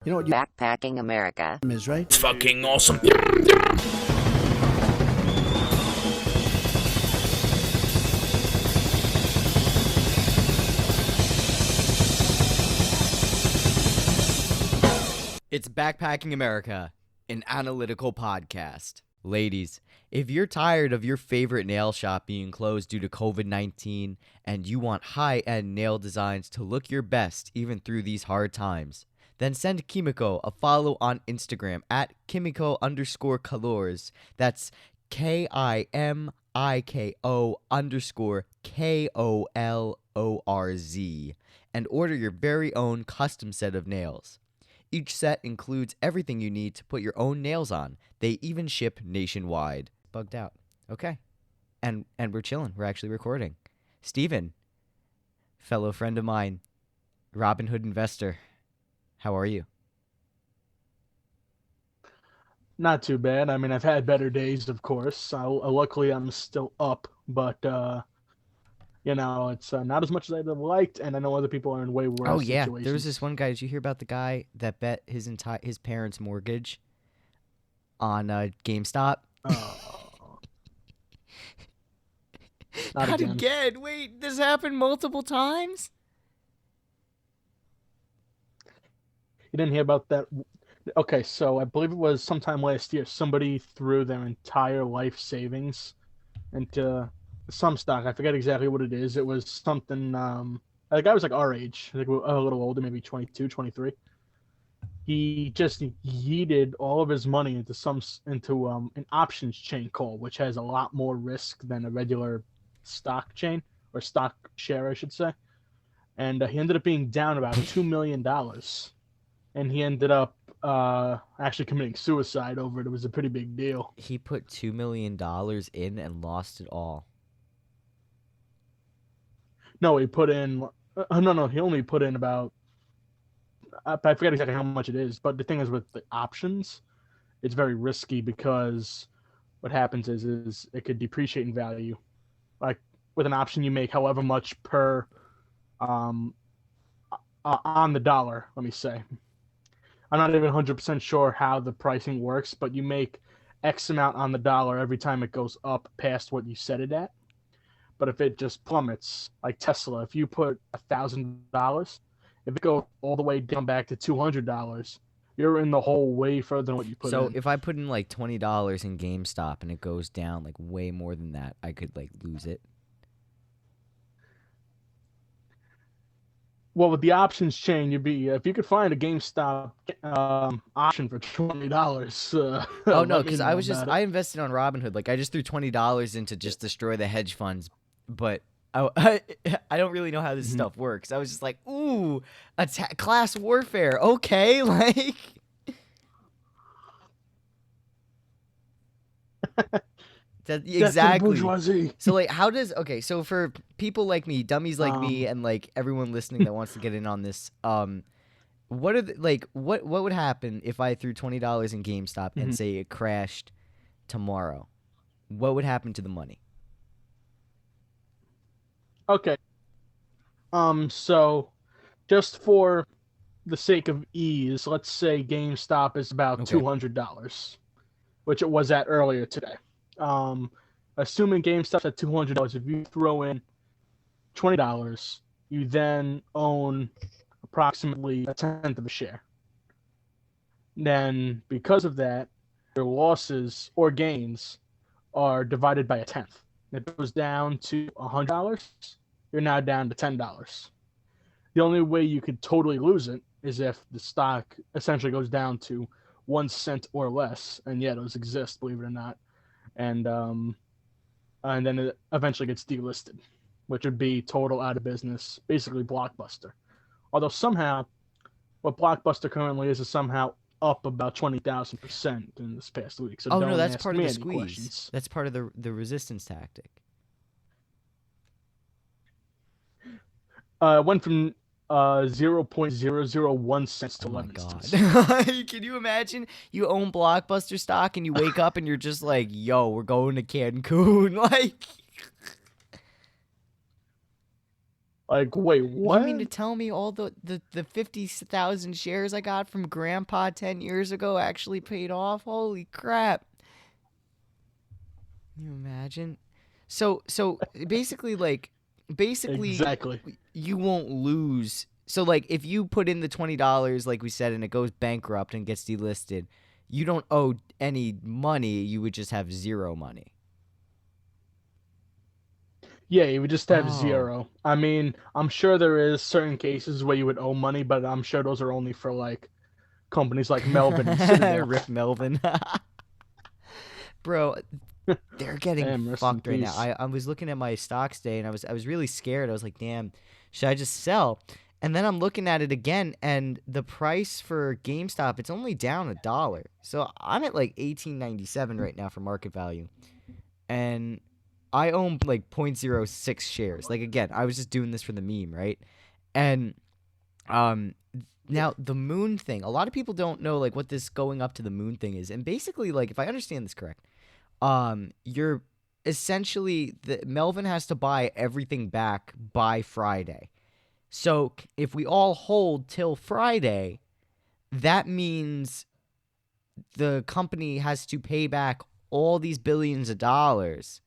You know what Backpacking America is, right? It's fucking awesome. It's Backpacking America, an analytical podcast. Ladies, if you're tired of your favorite nail shop being closed due to COVID-19 and you want high-end nail designs to look your best even through these hard times, then send Kimiko a follow on Instagram at Kimiko_colors. That's KIMIKO_KOLORZ and order your very own custom set of nails. Each set includes everything you need to put your own nails on. They even ship nationwide. Bugged out. Okay. And we're chilling. We're actually recording. Steven, fellow friend of mine, Robinhood investor, how are you? Not too bad. I mean, I've had better days, of course. Luckily, I'm still up, but it's not as much as I'd have liked, and I know other people are in way worse yeah, situations. there was this one guy. Did you hear about the guy that bet his parents' mortgage on GameStop? Oh. Not again. Wait, this happened multiple times? You didn't hear about that? Okay, so I believe it was sometime last year. Somebody threw their entire life savings into some stock. I forget exactly what it is. It was something. The guy was like our age. I think a little older, maybe 22, 23. He just yeeted all of his money into an options chain call, which has a lot more risk than a regular stock chain or stock share, I should say. And he ended up being down about $2 million. And he ended up actually committing suicide over it. It was a pretty big deal. He put $2 million in and lost it all. No, he put in. No, he only put in about. I forget exactly how much it is, but the thing is with the options, it's very risky because what happens is it could depreciate in value. Like with an option, you make however much per on the dollar. Let me say. I'm not even 100% sure how the pricing works, but you make X amount on the dollar every time it goes up past what you set it at. But if it just plummets, like Tesla, if you put $1,000, if it goes all the way down back to $200, you're in the hole way further than what you put in. So if I put in like $20 in GameStop and it goes down like way more than that, I could like lose it. Well, with the options chain, you'd be if you could find a GameStop option for $20. Oh no, because I invested on Robinhood. Like I just threw $20 in to just destroy the hedge funds, but I don't really know how this stuff works. I was just like, ooh, class warfare. Okay, like. Exactly. So like, how does so for people like me, dummies like me, and like everyone listening that wants to get in on this, what are what would happen if I threw $20 in GameStop and say it crashed tomorrow? What would happen to the money? Okay. So just for the sake of ease, let's say GameStop is about $200, which it was at earlier today. Assuming GameStop's at $200, if you throw in $20, you then own approximately a tenth of a share. Then, because of that, your losses or gains are divided by a tenth. If it goes down to $100, you're now down to $10. The only way you could totally lose it is if the stock essentially goes down to 1 cent or less, and yeah, those exist, believe it or not. And then it eventually gets delisted, which would be total out of business, basically Blockbuster. Although somehow, what Blockbuster currently is somehow up about 20,000% in this past week. So no, that's part of the squeeze. Questions. That's part of the resistance tactic. Went from 0.001 cents to 11 cents. Can you imagine? You own Blockbuster stock and you wake up and you're just like, yo, we're going to Cancun. Like, Like, wait, You mean to what? tell me all the 50,000 shares I got from Grandpa 10 years ago actually paid off? Holy crap. Can you imagine? So basically, basically Exactly. you won't lose. So like if you put in the $20 like we said and it goes bankrupt and gets delisted, you don't owe any money, you would just have zero money. Yeah, you would just have Oh. zero. I mean, I'm sure there is certain cases where you would owe money, but I'm sure those are only for like companies like Melvin and Citadel. Rip Melvin. Bro, they're getting Damn, rest in fucked right now. peace. I was looking at my stocks day and I was really scared. I was like, damn, should I just sell? And then I'm looking at it again, and the price for GameStop, it's only down $1. So I'm at like 18.97 right now for market value. And I own like 0.06 shares. Like again, I was just doing this for the meme, right? And um Yeah. now the moon thing, a lot of people don't know like what this going up to the moon thing is. And basically, like if I understand this correct, you're essentially the Melvin has to buy everything back by Friday. So if we all hold till Friday, that means the company has to pay back all these billions of dollars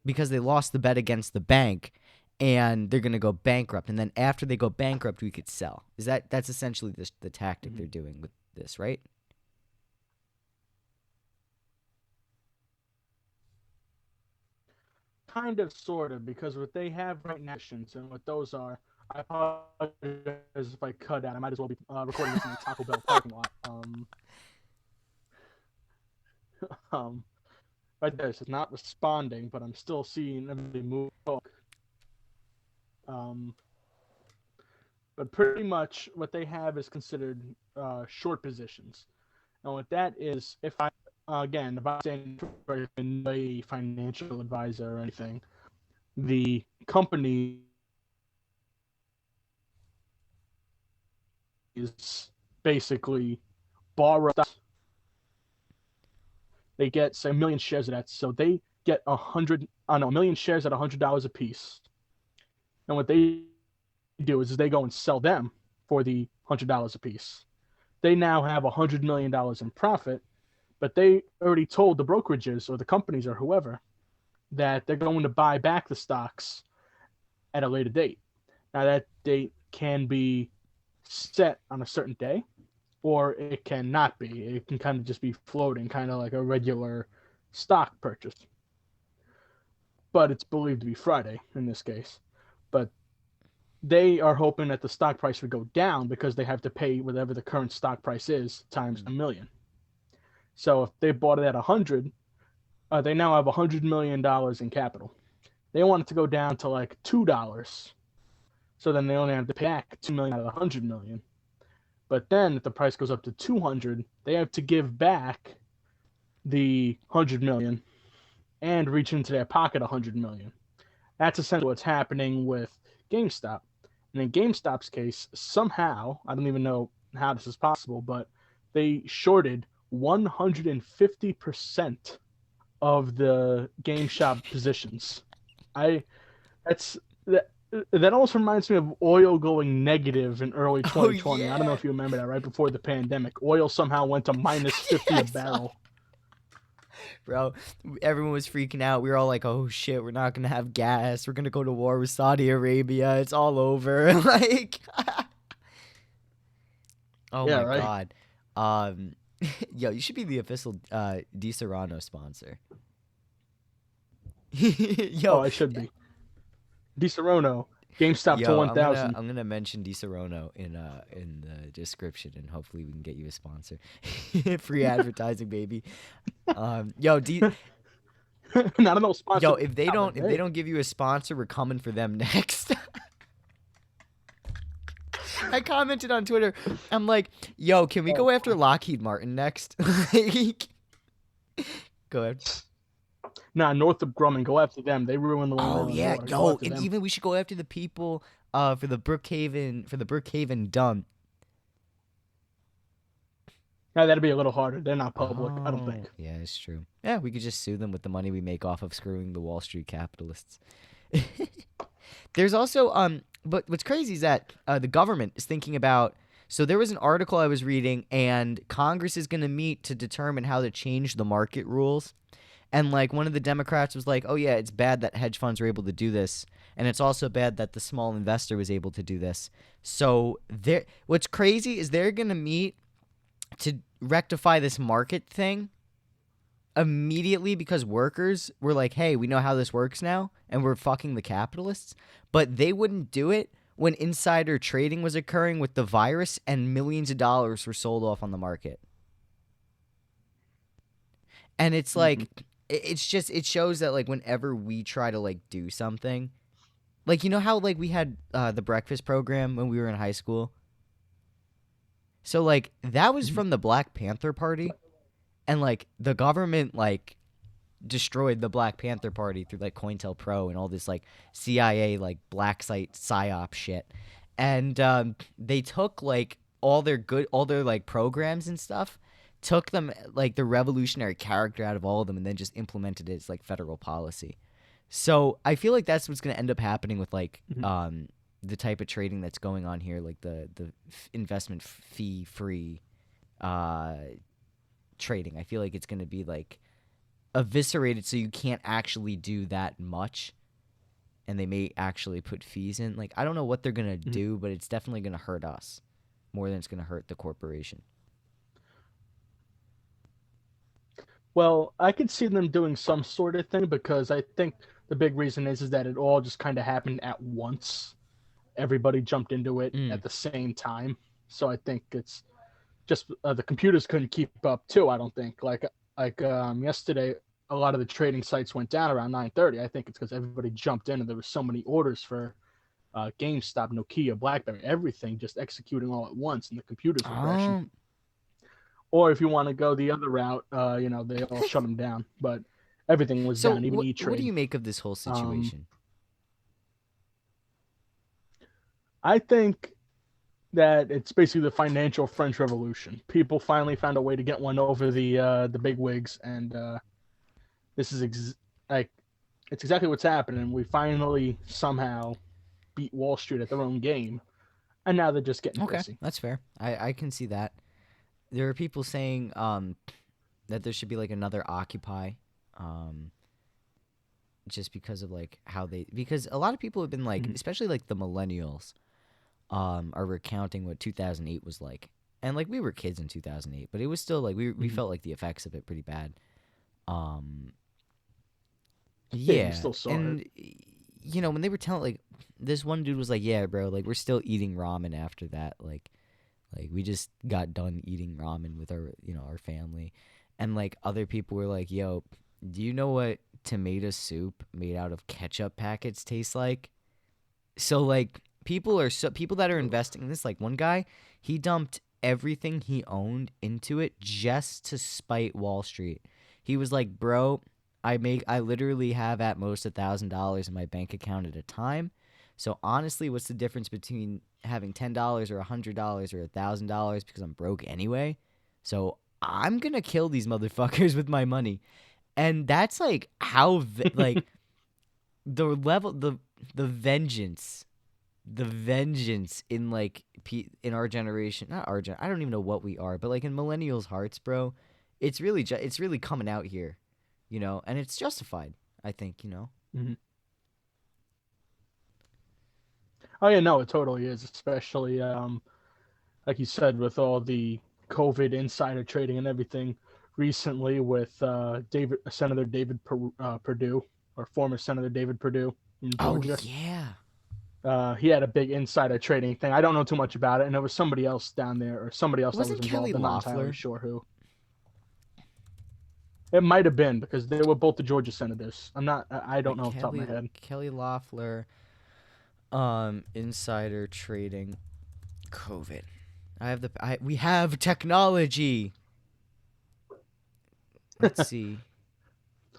because they lost the bet against the bank and they're going to go bankrupt, and then after they go bankrupt we could sell. That's essentially the tactic they're doing with this, right? Kind of, sort of, because what they have right now, and what those are, I apologize if I cut out. I might as well be recording this in the Taco Bell parking lot. Um, right there, so it's not responding, but I'm still seeing everybody move. Um, but pretty much what they have is considered short positions. And what that is, if I again, if I'm saying a financial advisor or anything, the company is basically borrow. They get say a million shares of that, so they get a million shares at $100 a piece. And what they do is they go and sell them for the $100 a piece. They now have $100 million in profit, but they already told the brokerages or the companies or whoever that they're going to buy back the stocks at a later date. Now that date can be set on a certain day, or it cannot be. It can kind of just be floating, kind of like a regular stock purchase. But it's believed to be Friday in this case. But they are hoping that the stock price would go down because they have to pay whatever the current stock price is times a million. So if they bought it at 100, they now have $100 million in capital. They want it to go down to like $2. So then they only have to pay back 2 million out of 100 million. But then if the price goes up to 200, they have to give back the 100 million and reach into their pocket 100 million. That's essentially what's happening with GameStop. And in GameStop's case, somehow, I don't even know how this is possible, but they shorted 150% of the GameStop positions. I that's that almost reminds me of oil going negative in early Oh 2020. I don't know yeah. if you remember that, right before the pandemic. Oil somehow went to minus 50 Yeah, I a saw. barrel. Bro, everyone was freaking out. We were all like, "Oh shit, we're not gonna have gas. We're gonna go to war with Saudi Arabia. It's all over." Like, oh Yeah, my right? god. Yo, you should be the official Di Serrano sponsor. Oh, Yo, I should be. DiSerono, GameStop to yo, I'm gonna 1000. I'm gonna mention Di Serrano in the description, and hopefully we can get you a sponsor. Free advertising, baby. Yo, Not enough yo, sponsor, but if they hey. don't give you a sponsor, we're coming for them next. I commented on Twitter. I'm like, yo, can we Oh, go after Lockheed Martin next? Like, go ahead. nah, Northrop Grumman, go after them. They ruined the Long Oh Island yeah, water. Go yo, after and them. even we should go after the people for the Brookhaven dump. Now that'd be a little harder. They're not public, I don't Oh, think. yeah, it's true. Yeah, we could just sue them with the money we make off of screwing the Wall Street capitalists. There's also But what's crazy is that the government is thinking about. So there was an article I was reading, and Congress is going to meet to determine how to change the market rules. And like one of the Democrats was like, "Oh yeah, it's bad that hedge funds are able to do this, and it's also bad that the small investor was able to do this." So there, what's crazy is they're going to meet to rectify this market thing immediately because workers were like, "Hey, we know how this works now, and we're fucking the capitalists." But they wouldn't do it when insider trading was occurring with the virus and millions of dollars were sold off on the market. And it's like it's just it shows that like whenever we try to like do something, like you know how like we had the breakfast program when we were in high school. So like that was from the Black Panther Party, and like the government like destroyed the Black Panther Party through like COINTELPRO and all this like CIA like black site psyop shit, and they took like all their like programs and stuff, took them like the revolutionary character out of all of them, and then just implemented it as like federal policy. So I feel like that's what's going to end up happening with like the type of trading that's going on here, like the investment fee free trading. I feel like it's going to be like eviscerated, so you can't actually do that much, and they may actually put fees in. Like I don't know what they're going to do, but it's definitely going to hurt us more than it's going to hurt the corporation. Well, I could see them doing some sort of thing because I think the big reason is that it all just kind of happened at once. Everybody jumped into it at the same time, so I think it's just the computers couldn't keep up too. I don't think yesterday, a lot of the trading sites went down around 9:30. I think it's because everybody jumped in and there were so many orders for GameStop, Nokia, BlackBerry, everything just executing all at once, and the computers were crashing. Or if you want to go the other route, they all shut them down, but everything was down, even E-Trade. What do you make of this whole situation? I think that it's basically the financial French Revolution. People finally found a way to get one over the big wigs, and this is it's exactly what's happening. We finally somehow beat Wall Street at their own game, and now they're just getting crazy. That's fair. I can see that. There are people saying that there should be like another Occupy, just because of like because a lot of people have been like, especially like the millennials, are recounting what 2008 was like, and like we were kids in 2008, but it was still like we felt like the effects of it pretty bad. Yeah, you still saw it. You know when they were telling like this one dude was like, yeah, bro, like we're still eating ramen after that, like we just got done eating ramen with our family, and like other people were like, yo, do you know what tomato soup made out of ketchup packets tastes like? So like people that are investing in this, like one guy, he dumped everything he owned into it just to spite Wall Street. He was like, bro, I literally have at most $1,000 in my bank account at a time. So honestly, what's the difference between having $10 or $100 or $1,000 because I'm broke anyway? So I'm gonna kill these motherfuckers with my money, and that's like how like the level the vengeance in like in our generation, not our I don't even know what we are, but like in millennials' hearts, bro, it's really coming out here, and it's justified. I think. Oh yeah, no, it totally is, especially like you said, with all the COVID insider trading and everything recently with Senator David Perdue, or former Senator David Perdue in Georgia. Oh yeah. He had a big insider trading thing. I don't know too much about it, and there was somebody else down there, or somebody else that was involved. I'm not entirely sure who. It might have been because they were both the Georgia senators. I don't know off the top of my head. Kelly Loeffler, insider trading, COVID. We have technology. Let's see.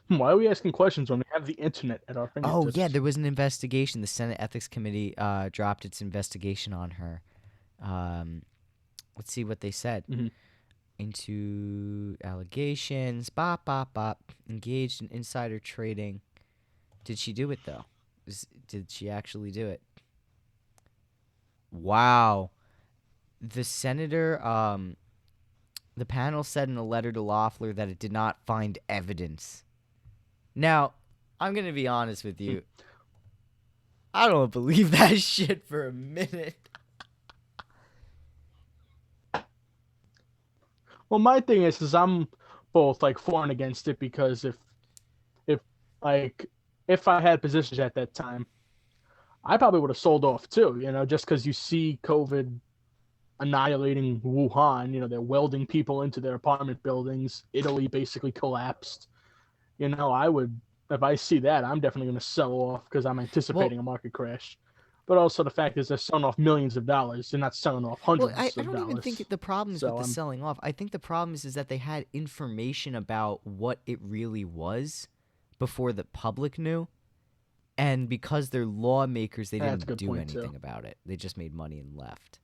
Why are we asking questions when we have the internet at our fingertips? Oh yeah, there was an investigation. The Senate Ethics Committee dropped its investigation on her. Let's see what they said. Into allegations. Engaged in insider trading. Did she do it though? Did she actually do it? Wow. The senator, the panel said in a letter to Loeffler that it did not find evidence. Now, I'm going to be honest with you. I don't believe that shit for a minute. Well, my thing is I'm both like for and against it because if like if I had positions at that time, I probably would have sold off too. Just because you see COVID annihilating Wuhan, they're welding people into their apartment buildings. Italy basically collapsed. I would, if I see that, I'm definitely going to sell off because I'm Well, anticipating a market crash. But also the fact is they're selling off millions of dollars. They're not selling off well, I, hundreds I of don't even think dollars. the problem is with So the I'm selling off. I think the problem is that they had information about what it really was before the public knew. And because they're lawmakers, they that's a didn't good do point too. anything about it. They just made money and left.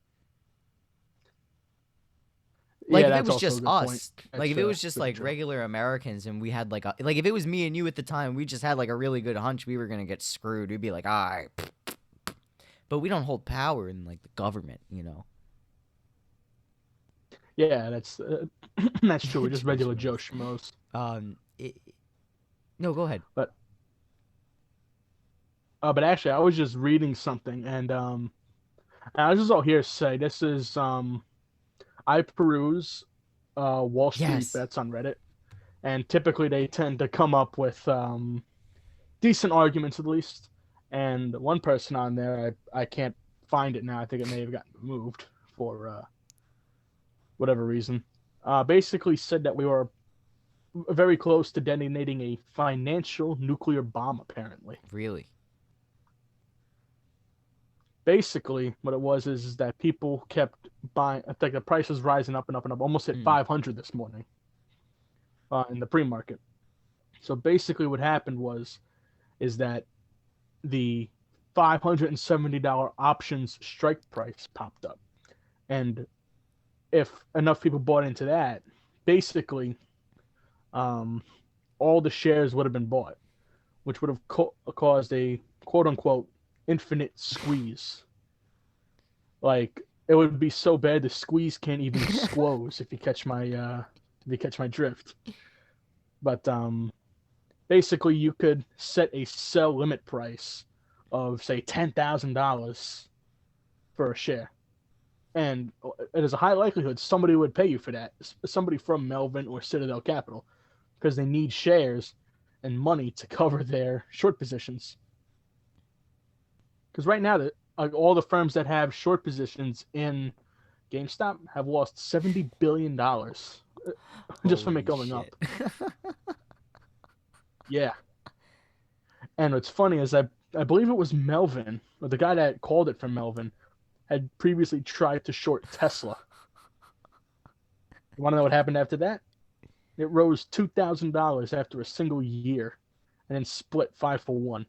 Like Yeah, if it that's was also a just good point. us, like That's if it was just super like true. regular Americans and we had like like if it was me and you at the time, we just had like a really good hunch we were gonna get screwed. We'd be like, all right, but we don't hold power in like the government. Yeah, that's that's true. We're just Joe regular Joe Schmoes. schmoes. It, no, go ahead. But actually, I was just reading something, and this is all hearsay. This is I peruse Wall Street Yes. bets on Reddit, and typically they tend to come up with decent arguments at least. And one person on there, I can't find it now. I think it may have gotten removed for whatever reason. Basically said that we were very close to detonating a financial nuclear bomb. Apparently, Really? basically what it was is that people kept buying. I think the price was rising up and up and up. Almost hit Mm. 500 this morning in the pre-market. So basically, what happened is that the $570 options strike price popped up, and if enough people bought into that, basically, um, all the shares would have been bought, which would have caused a quote unquote infinite squeeze. Like it would be so bad the squeeze can't even squoze if you catch my drift. But basically you could set a sell limit price of say $10,000 for a share. And it is a high likelihood somebody would pay you for that. Somebody from Melvin or Citadel Capital, because they need shares and money to cover their short positions. Because right now, all the firms that have short positions in GameStop have lost $70 billion just from it Holy going up. shit. Yeah. And what's funny is I believe it was Melvin, or the guy that called it from Melvin, had previously tried to short Tesla. You want to know what happened after that? It rose $2,000 after a single year, and then split 5 for 1,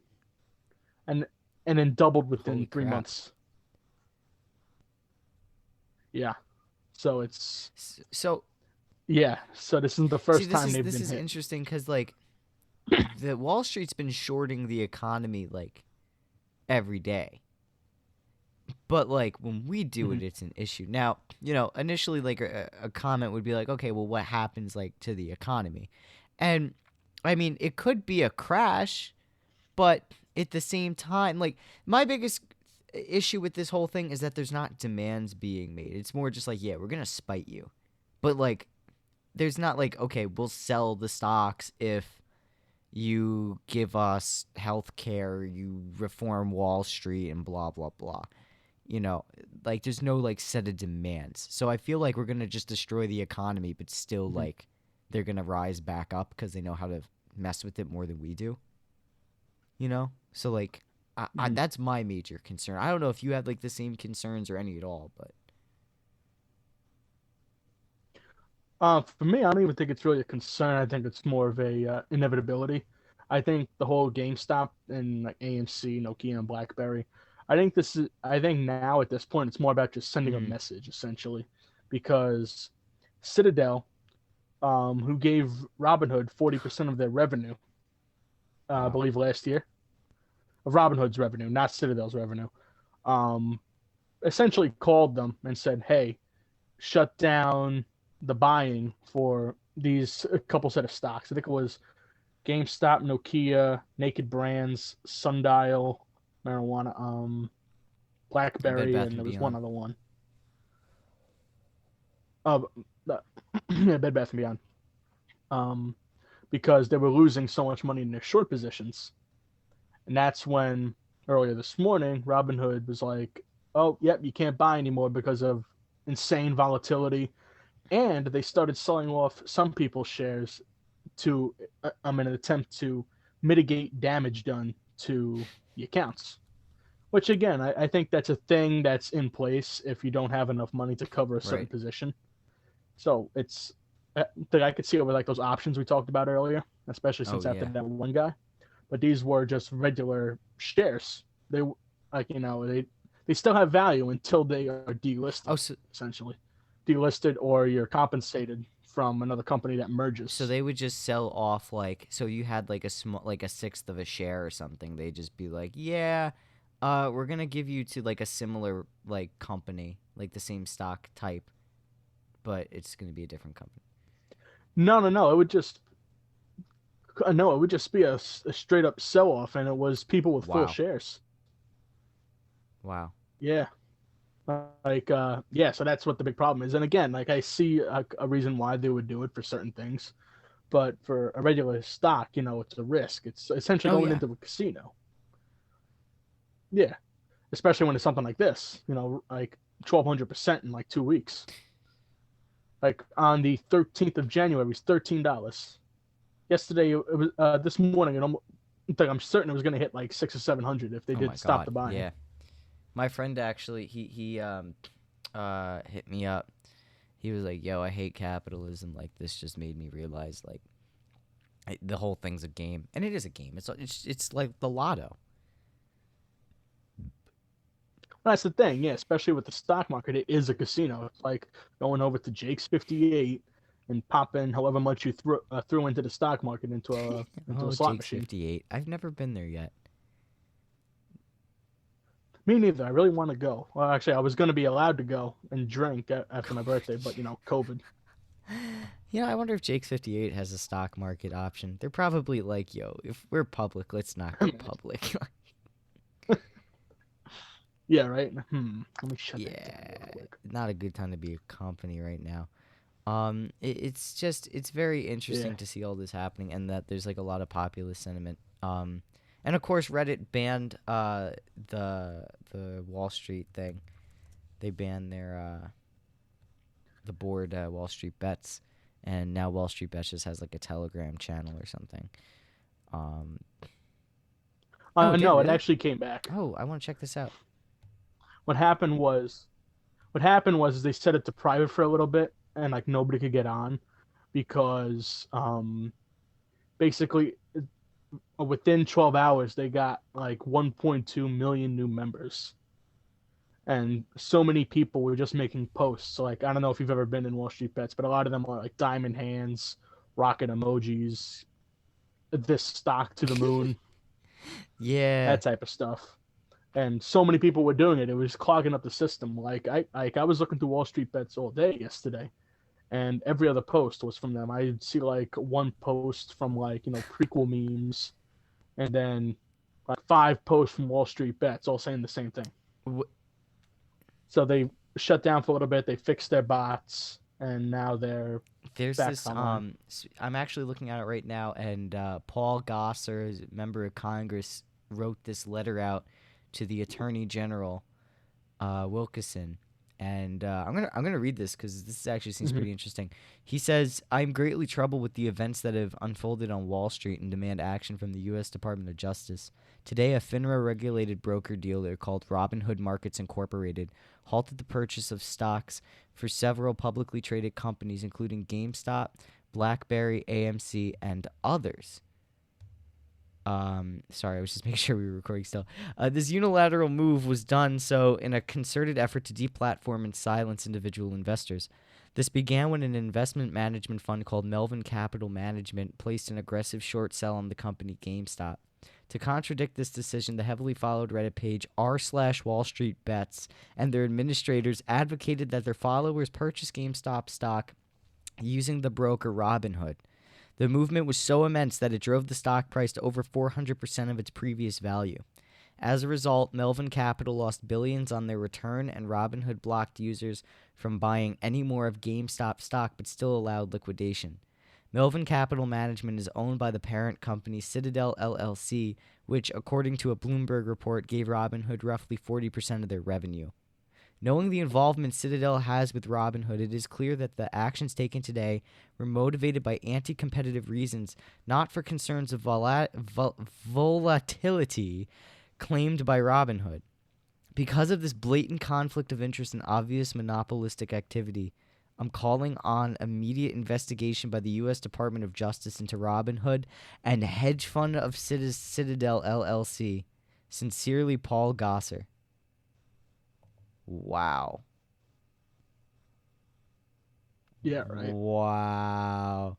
and then doubled Holy within three crap. months. Yeah. So it's So yeah. So this isn't the see, first this time is they've this been is hit. interesting because like the Wall Street's been shorting the economy like every day. But like when we do Mm-hmm. it, it's an issue. Now, initially like a comment would be like, okay, well, what happens like to the economy? And I mean, it could be a crash, but at the same time, like my biggest issue with this whole thing is that there's not demands being made. It's more just like, yeah, we're gonna spite you, but like, there's not like, okay, we'll sell the stocks if you give us health care, you reform Wall Street, and blah blah blah. you know like there's no like set of demands, so I feel like we're gonna just destroy the economy, but still Mm-hmm. like they're gonna rise back up because they know how to mess with it more than we do. So like Mm-hmm. that's my major concern. I don't know if you have like the same concerns or any at all, but For me, I don't even think it's really a concern. I think it's more of a inevitability. I think the whole GameStop and like AMC, Nokia, and BlackBerry. I think now at this point, it's more about just sending a mm, message essentially, because Citadel, who gave Robinhood 40% of their revenue, I believe last year, of Robinhood's revenue, not Citadel's revenue, um, essentially called them and said, "Hey, shut down the buying for these a couple set of stocks." I think it was GameStop, Nokia, Naked Brands, Sundial, marijuana, Bed BlackBerry, Bath and and there was one Beyond. other one. Yeah, Bed Bath and Beyond. Because they were losing so much money in their short positions, and that's when earlier this morning Robinhood was like, "Oh, yep, you can't buy anymore because of insane volatility," and they started selling off some people's shares to in an attempt to mitigate damage done to the accounts. Which again, I think that's a thing that's in place if you don't have enough money to cover a certain Right. position. So it's that I could see over like those options we talked about earlier, especially Oh since after yeah. that one guy. But these were just regular shares. They like they still have value until they are delisted, Oh, so essentially, delisted or you're compensated from another company that merges. they would just sell off like, so you had like a small, like a sixth of a share or something. They'd just be like, yeah, we're gonna give you to like a similar like company, like the same stock type, but it's gonna be a different company. No. It would just no. It would just be a straight up sell off, and it was people with full Wow. shares. Wow. Yeah. Like yeah, so that's what the big problem is. And again, like I see a reason why they would do it for certain things, but for a regular stock, it's a risk. It's essentially Oh going yeah. into a casino. Yeah, especially when it's something like this, like 1,200% in like 2 weeks. Like on the 13th of January, it was $13. Yesterday, it was this morning, I'm certain it was going to hit like 600 or 700 if they Oh my did stop God. the buying. Yeah. My friend actually, he hit me up. He was like, "Yo, I hate capitalism. Like this just made me realize like the whole thing's a game, and it is a game. It's like the lotto." That's the thing, yeah. Especially with the stock market, it is a casino. It's like going over to Jake's 58 and popping however much you threw into the stock market into a Oh, slot Jake's machine. 58. I've never been there yet. Me neither. I really want to go. Well, actually, I was going to be allowed to go and drink after my birthday, but COVID. I wonder if Jake's 58 has a stock market option. They're probably like, "Yo, if we're public, let's not go public." Yeah, right. Let me shut that down real Yeah, quick. not a good time to be a company right now. It's very Yeah. interesting to see all this happening, and that there's like a lot of populist sentiment. And of course Reddit banned the Wall Street thing. They banned the board Wall Street Bets, and now Wall Street Bets just has like a Telegram channel or something. Um, oh, it did No, it really? actually came back. Oh, I want to check this out. What happened was, is they set it to private for a little bit, and like nobody could get on because basically within 12 hours they got like 1.2 million new members, and so many people were just making posts. So like I don't know if you've ever been in Wall Street Bets, but a lot of them are like diamond hands, rocket emojis, this stock to the moon, Yeah, that type of stuff. And so many people were doing it; it was clogging up the system. Like I was looking through Wall Street Bets all day yesterday, and every other post was from them. I'd see like one post from like prequel memes, and then like 5 posts from Wall Street Bets, all saying the same thing. w- So they shut down for a little bit. They fixed their bots, and now they're there's back this. online. I'm actually looking at it right now, and Paul Gosar, member of Congress, wrote this letter out to the Attorney General Wilkeson, and I'm gonna read this because this actually seems Mm-hmm. pretty interesting. He says, "I'm greatly troubled with the events that have unfolded on Wall Street and demand action from the U.S. Department of Justice. Today, a FINRA-regulated broker-dealer called Robinhood Markets Incorporated halted the purchase of stocks for several publicly traded companies, including GameStop, BlackBerry, AMC, and others." Sorry, I was just making sure we were recording still. This unilateral move was done so in a concerted effort to deplatform and silence individual investors. This began when an investment management fund called Melvin Capital Management placed an aggressive short sell on the company GameStop. To contradict this decision, the heavily followed Reddit page r/wallstreetbets and their administrators advocated that their followers purchase GameStop stock using the broker Robinhood. The movement was so immense that it drove the stock price to over 400% of its previous value. As a result, Melvin Capital lost billions on their return, and Robinhood blocked users from buying any more of GameStop stock but still allowed liquidation. Melvin Capital Management is owned by the parent company Citadel LLC, which, according to a Bloomberg report, gave Robinhood roughly 40% of their revenue. Knowing the involvement Citadel has with Robinhood, it is clear that the actions taken today were motivated by anti-competitive reasons, not for concerns of volatility claimed by Robinhood. Because of this blatant conflict of interest and obvious monopolistic activity, I'm calling on immediate investigation by the U.S. Department of Justice into Robinhood and hedge fund of Citadel LLC. Sincerely, Paul Gosser. Wow. Yeah, right. Wow.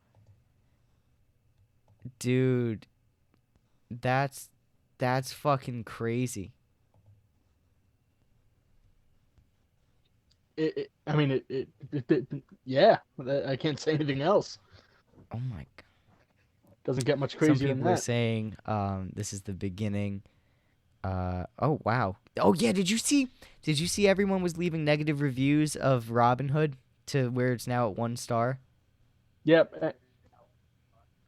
Dude, that's fucking crazy. Yeah, I can't say anything else. Oh my god. Doesn't get much Some crazier than people are that. saying this is the beginning. Oh wow. Oh yeah, did you see everyone was leaving negative reviews of Robinhood to where it's now at 1 star? Yep.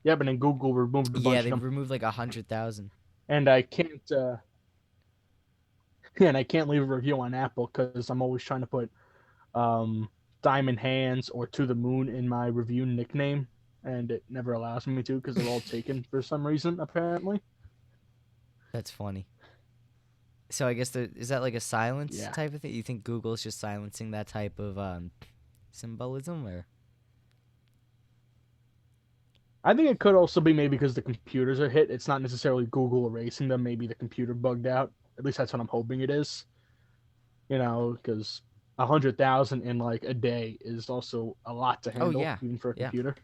Yep, and then Google removed a bunch Yeah, of they them. removed like 100,000. And I can't and I can't leave a review on Apple because I'm always trying to put Diamond Hands or To the Moon in my review nickname, and it never allows me to because they're all taken for some reason, apparently. That's funny. So I guess is that like a silence Yeah. type of thing? You think Google's just silencing that type of symbolism, or? I think it could also be maybe because the computers are hit. It's not necessarily Google erasing them. Maybe the computer bugged out. At least that's what I'm hoping it is. Because 100,000 in like a day is also a lot to handle, yeah. even for a Yeah. computer.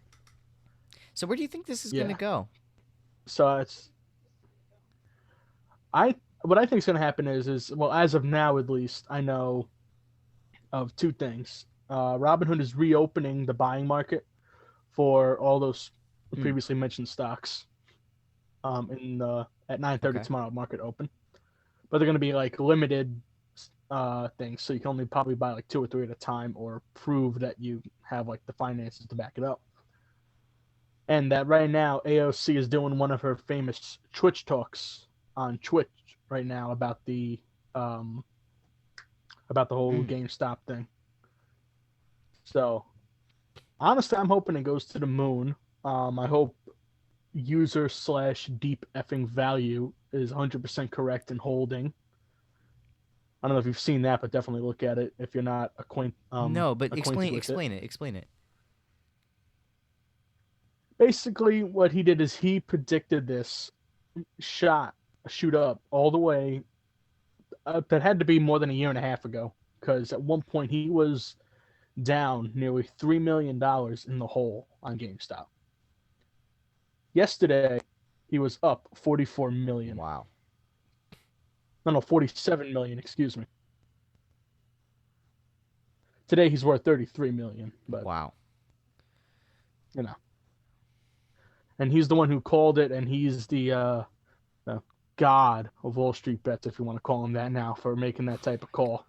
So where do you think this is Yeah. gonna go? So what I think is going to happen is well, as of now at least, I know of two things. Robinhood is reopening the buying market for all those previously mentioned stocks. At 9:30 Okay. tomorrow, market open, but they're going to be like limited things, so you can only probably buy like 2 or 3 at a time, or prove that you have like the finances to back it up. And that right now, AOC is doing one of her famous Twitch talks on Twitch right now about the whole GameStop thing. So honestly, I'm hoping it goes to the moon. I hope user/deep effing value is 100% correct in holding. I don't know if you've seen that, but definitely look at it if you're not No, but acquainted with explain it. Explain it. Basically, what he did is he predicted this shoot up all the way. That had to be more than a year and a half ago, because at one point he was down nearly $3 million in the hole on GameStop. Yesterday, he was up 44 million. Wow. No, 47 million, excuse me. Today he's worth 33 million, but wow. And he's the one who called it, and he's the god of Wall Street bets, if you want to call him that now, for making that type of call.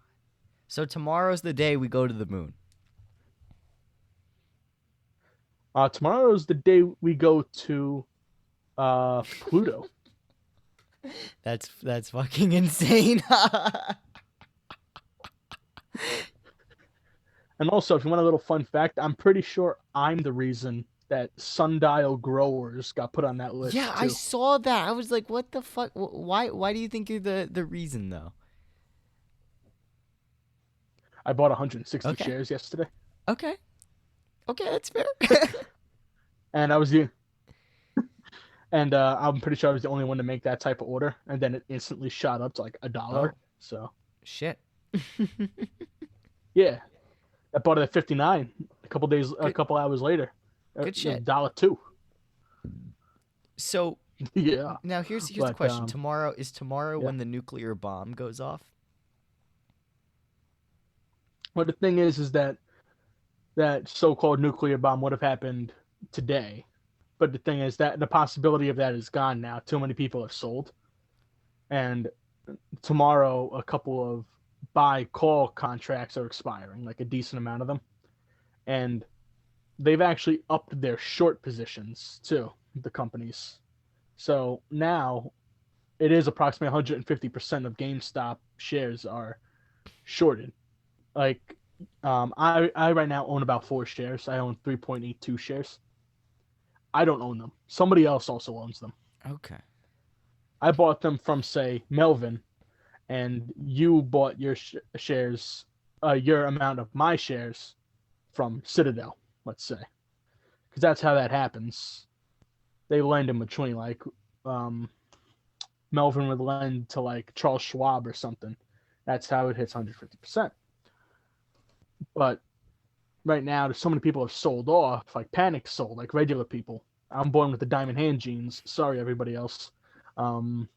So tomorrow's the day we go to the moon. Tomorrow's the day we go to Pluto. That's fucking insane. And also, if you want a little fun fact, I'm pretty sure I'm the reason that sundial growers got put on that list. Yeah, too. I saw that. I was like, what the fuck? Why do you think you're the reason, though? I bought 160 shares yesterday. Okay, that's fair. And I was and I'm pretty sure I was the only one to make that type of order, and then it instantly shot up to like $1. Oh. So shit. Yeah, I bought it at 59. A couple hours later. Good shit. $1.02. So Yeah, Now here's the but question. Tomorrow yeah. when the nuclear bomb goes off? Well, the thing is that that so-called nuclear bomb would have happened today, but the thing is that the possibility of that is gone now. Too many people have sold, and tomorrow a couple of buy call contracts are expiring, like a decent amount of them, and they've actually upped their short positions too, the companies. So now it is approximately 150% of GameStop shares are shorted. Like, I right now own about 4 shares. I own 3.82 shares. I don't own them. Somebody else also owns them. Okay. I bought them from, say, Melvin, and you bought your shares, your amount of my shares from Citadel, let's say, because that's how that happens. They lend in between, like, um, Melvin would lend to like Charles Schwab or something. That's how it hits 150%. But right now, so many people have sold off, like panic sold, like regular people. I'm born with the diamond hand genes. Sorry, everybody else. Um,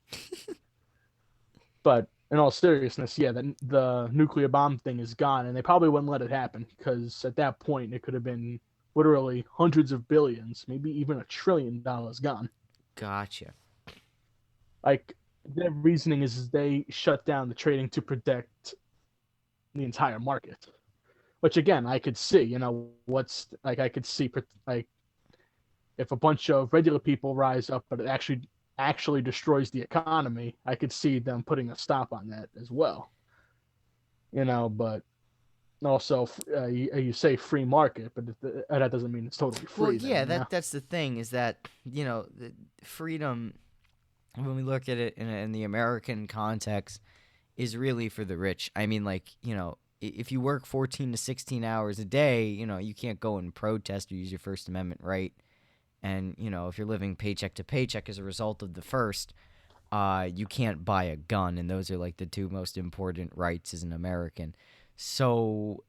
but in all seriousness, yeah, the nuclear bomb thing is gone, and they probably wouldn't let it happen because at that point it could have been literally hundreds of billions, maybe even $1 trillion gone. Gotcha. Like their reasoning is they shut down the trading to protect the entire market. Which again, I could see. What's like I could see like if a bunch of regular people rise up, but it actually destroys the economy. I could see them putting a stop on that as well. But also you say free market, but that doesn't mean it's totally Well, free. yeah, Then that's the thing is that, the freedom, when we look at it in the American context, is really for the rich. I mean, like, if you work 14 to 16 hours a day, you can't go and protest or use your First Amendment right. And, if you're living paycheck to paycheck as a result of the first, you can't buy a gun. And those are like the two most important rights as an American. So,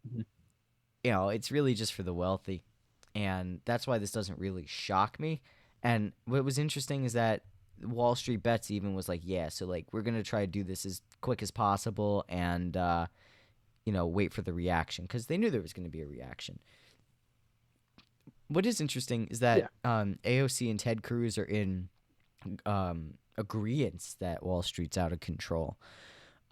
it's really just for the wealthy. And that's why this doesn't really shock me. And what was interesting is that Wall Street Bets even was like, yeah, so like we're going to try to do this as quick as possible and, wait for the reaction because they knew there was going to be a reaction. What is interesting is that AOC and Ted Cruz are in agreements that Wall Street's out of control.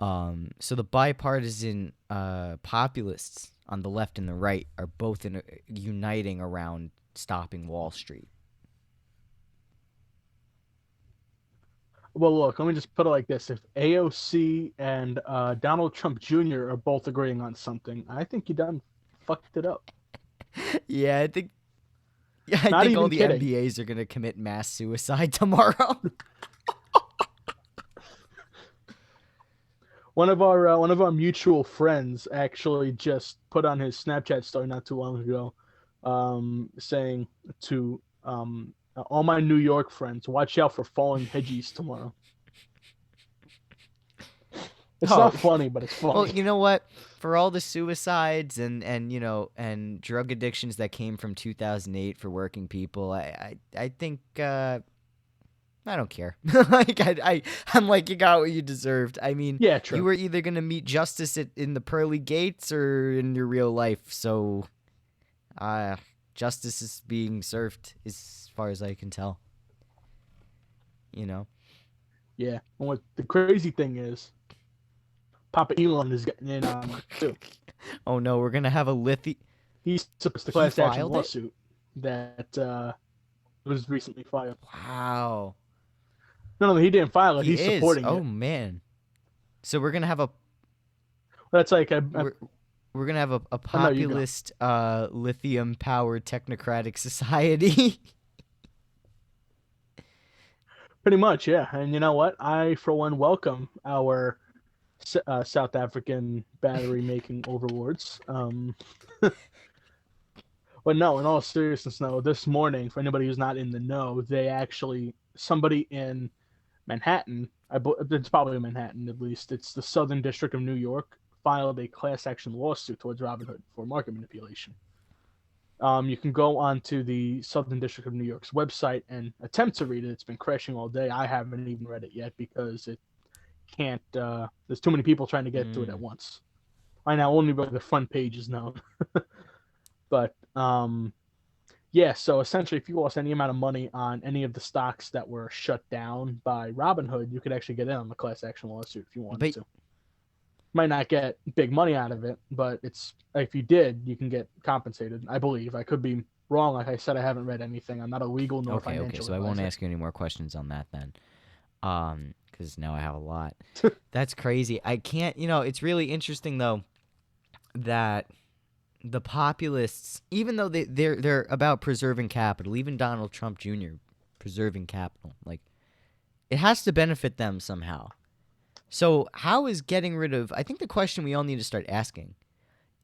So the bipartisan populists on the left and the right are both uniting around stopping Wall Street. Well, look, let me just put it like this: if AOC and Donald Trump Jr. are both agreeing on something, I think you done fucked it up. Yeah, I Not think all even the kidding. MBAs are gonna commit mass suicide tomorrow. One of our mutual friends actually just put on his Snapchat story not too long ago, saying to all my New York friends, watch out for falling hedgies tomorrow. It's not funny, but it's funny. Well, you know what? For all the suicides and drug addictions that came from 2008 for working people, I think I don't care. Like I'm like, you got what you deserved. I mean, yeah, true. You were either gonna meet justice in the pearly gates or in your real life. So, justice is being served, as far as I can tell. Yeah. And what the crazy thing is, Papa Elon is getting in on it too. Oh no, we're gonna have a He's supposed to class action filed it? lawsuit that was recently filed. Wow. No, he didn't file it. He He's is. supporting Oh it. man. So we're gonna have That's like we're gonna have a no, populist lithium powered technocratic society. pretty much, yeah. And you know what? I, for one, welcome our South African battery making overlords. But no, in all seriousness, no. This morning, for anybody who's not in the know, somebody in Manhattan, it's probably Manhattan at least, it's the Southern District of New York, filed a class action lawsuit towards Robinhood for market manipulation. You can go onto the Southern District of New York's website and attempt to read it. It's been crashing all day. I haven't even read it yet because it can't. There's too many people trying to get to it at Mm. once. Right now, only the front page is known. But yeah. So essentially, if you lost any amount of money on any of the stocks that were shut down by Robinhood, you could actually get in on the class action lawsuit if you wanted But to. Might not get big money out of it, but it's if you did, you can get compensated. I believe. I could be wrong. Like I said, I haven't read anything. I'm not a legal nor okay, financial so I won't advisor. ask you any more questions on that then. Because now I have a lot. That's crazy. I can't. It's really interesting though that the populists, even though they're about preserving capital, even Donald Trump Jr. preserving capital, like it has to benefit them somehow. So how is getting rid of? I think the question we all need to start asking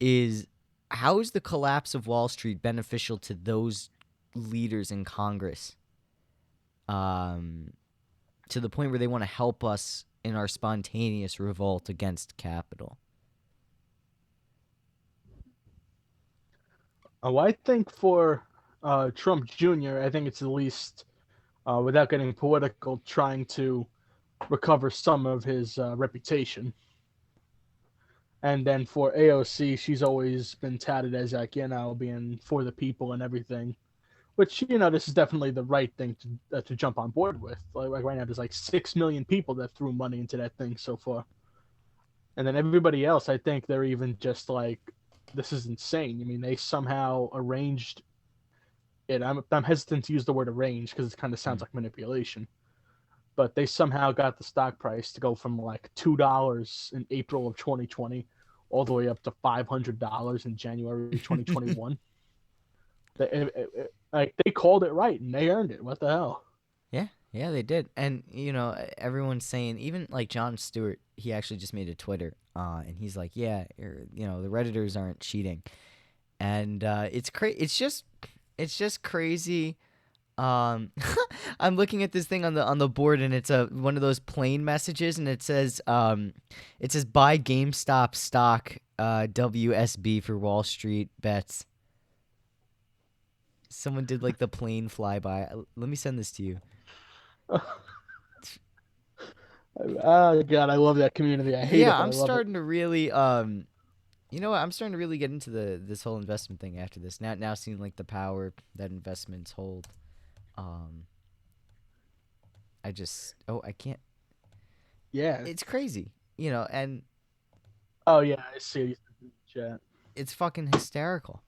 is how is the collapse of Wall Street beneficial to those leaders in Congress? To the point where they want to help us in our spontaneous revolt against capital. Oh, I think for Trump Jr., I think it's at least, without getting political, trying to recover some of his reputation. And then for AOC, she's always been touted as like, being for the people and everything. Which, this is definitely the right thing to jump on board with. Like right now, there's like 6 million people that threw money into that thing so far. And then everybody else, I think they're even just like, this is insane. I mean, they somehow arranged it. I'm hesitant to use the word arrange because it kind of sounds Mm. like manipulation. But they somehow got the stock price to go from like $2 in April of 2020 all the way up to $500 in January 2021. Like they called it right and they earned it. What the hell? Yeah, they did. And everyone's saying, even like Jon Stewart, he actually just made a Twitter, and he's like, yeah, the Redditors aren't cheating, and it's just crazy. I'm looking at this thing on the board, and it's one of those plain messages, and it says buy GameStop stock, WSB for Wall Street bets. Someone did like the plane flyby. Let me send this to you. Oh God, I love that community. I hate it, Yeah, but I I'm love it. starting to really you know what? I'm starting to really get into this whole investment thing after this. Now seeing like the power that investments hold. Um I can't. Yeah. It's crazy, and Oh yeah, I see. Chat. it's fucking hysterical.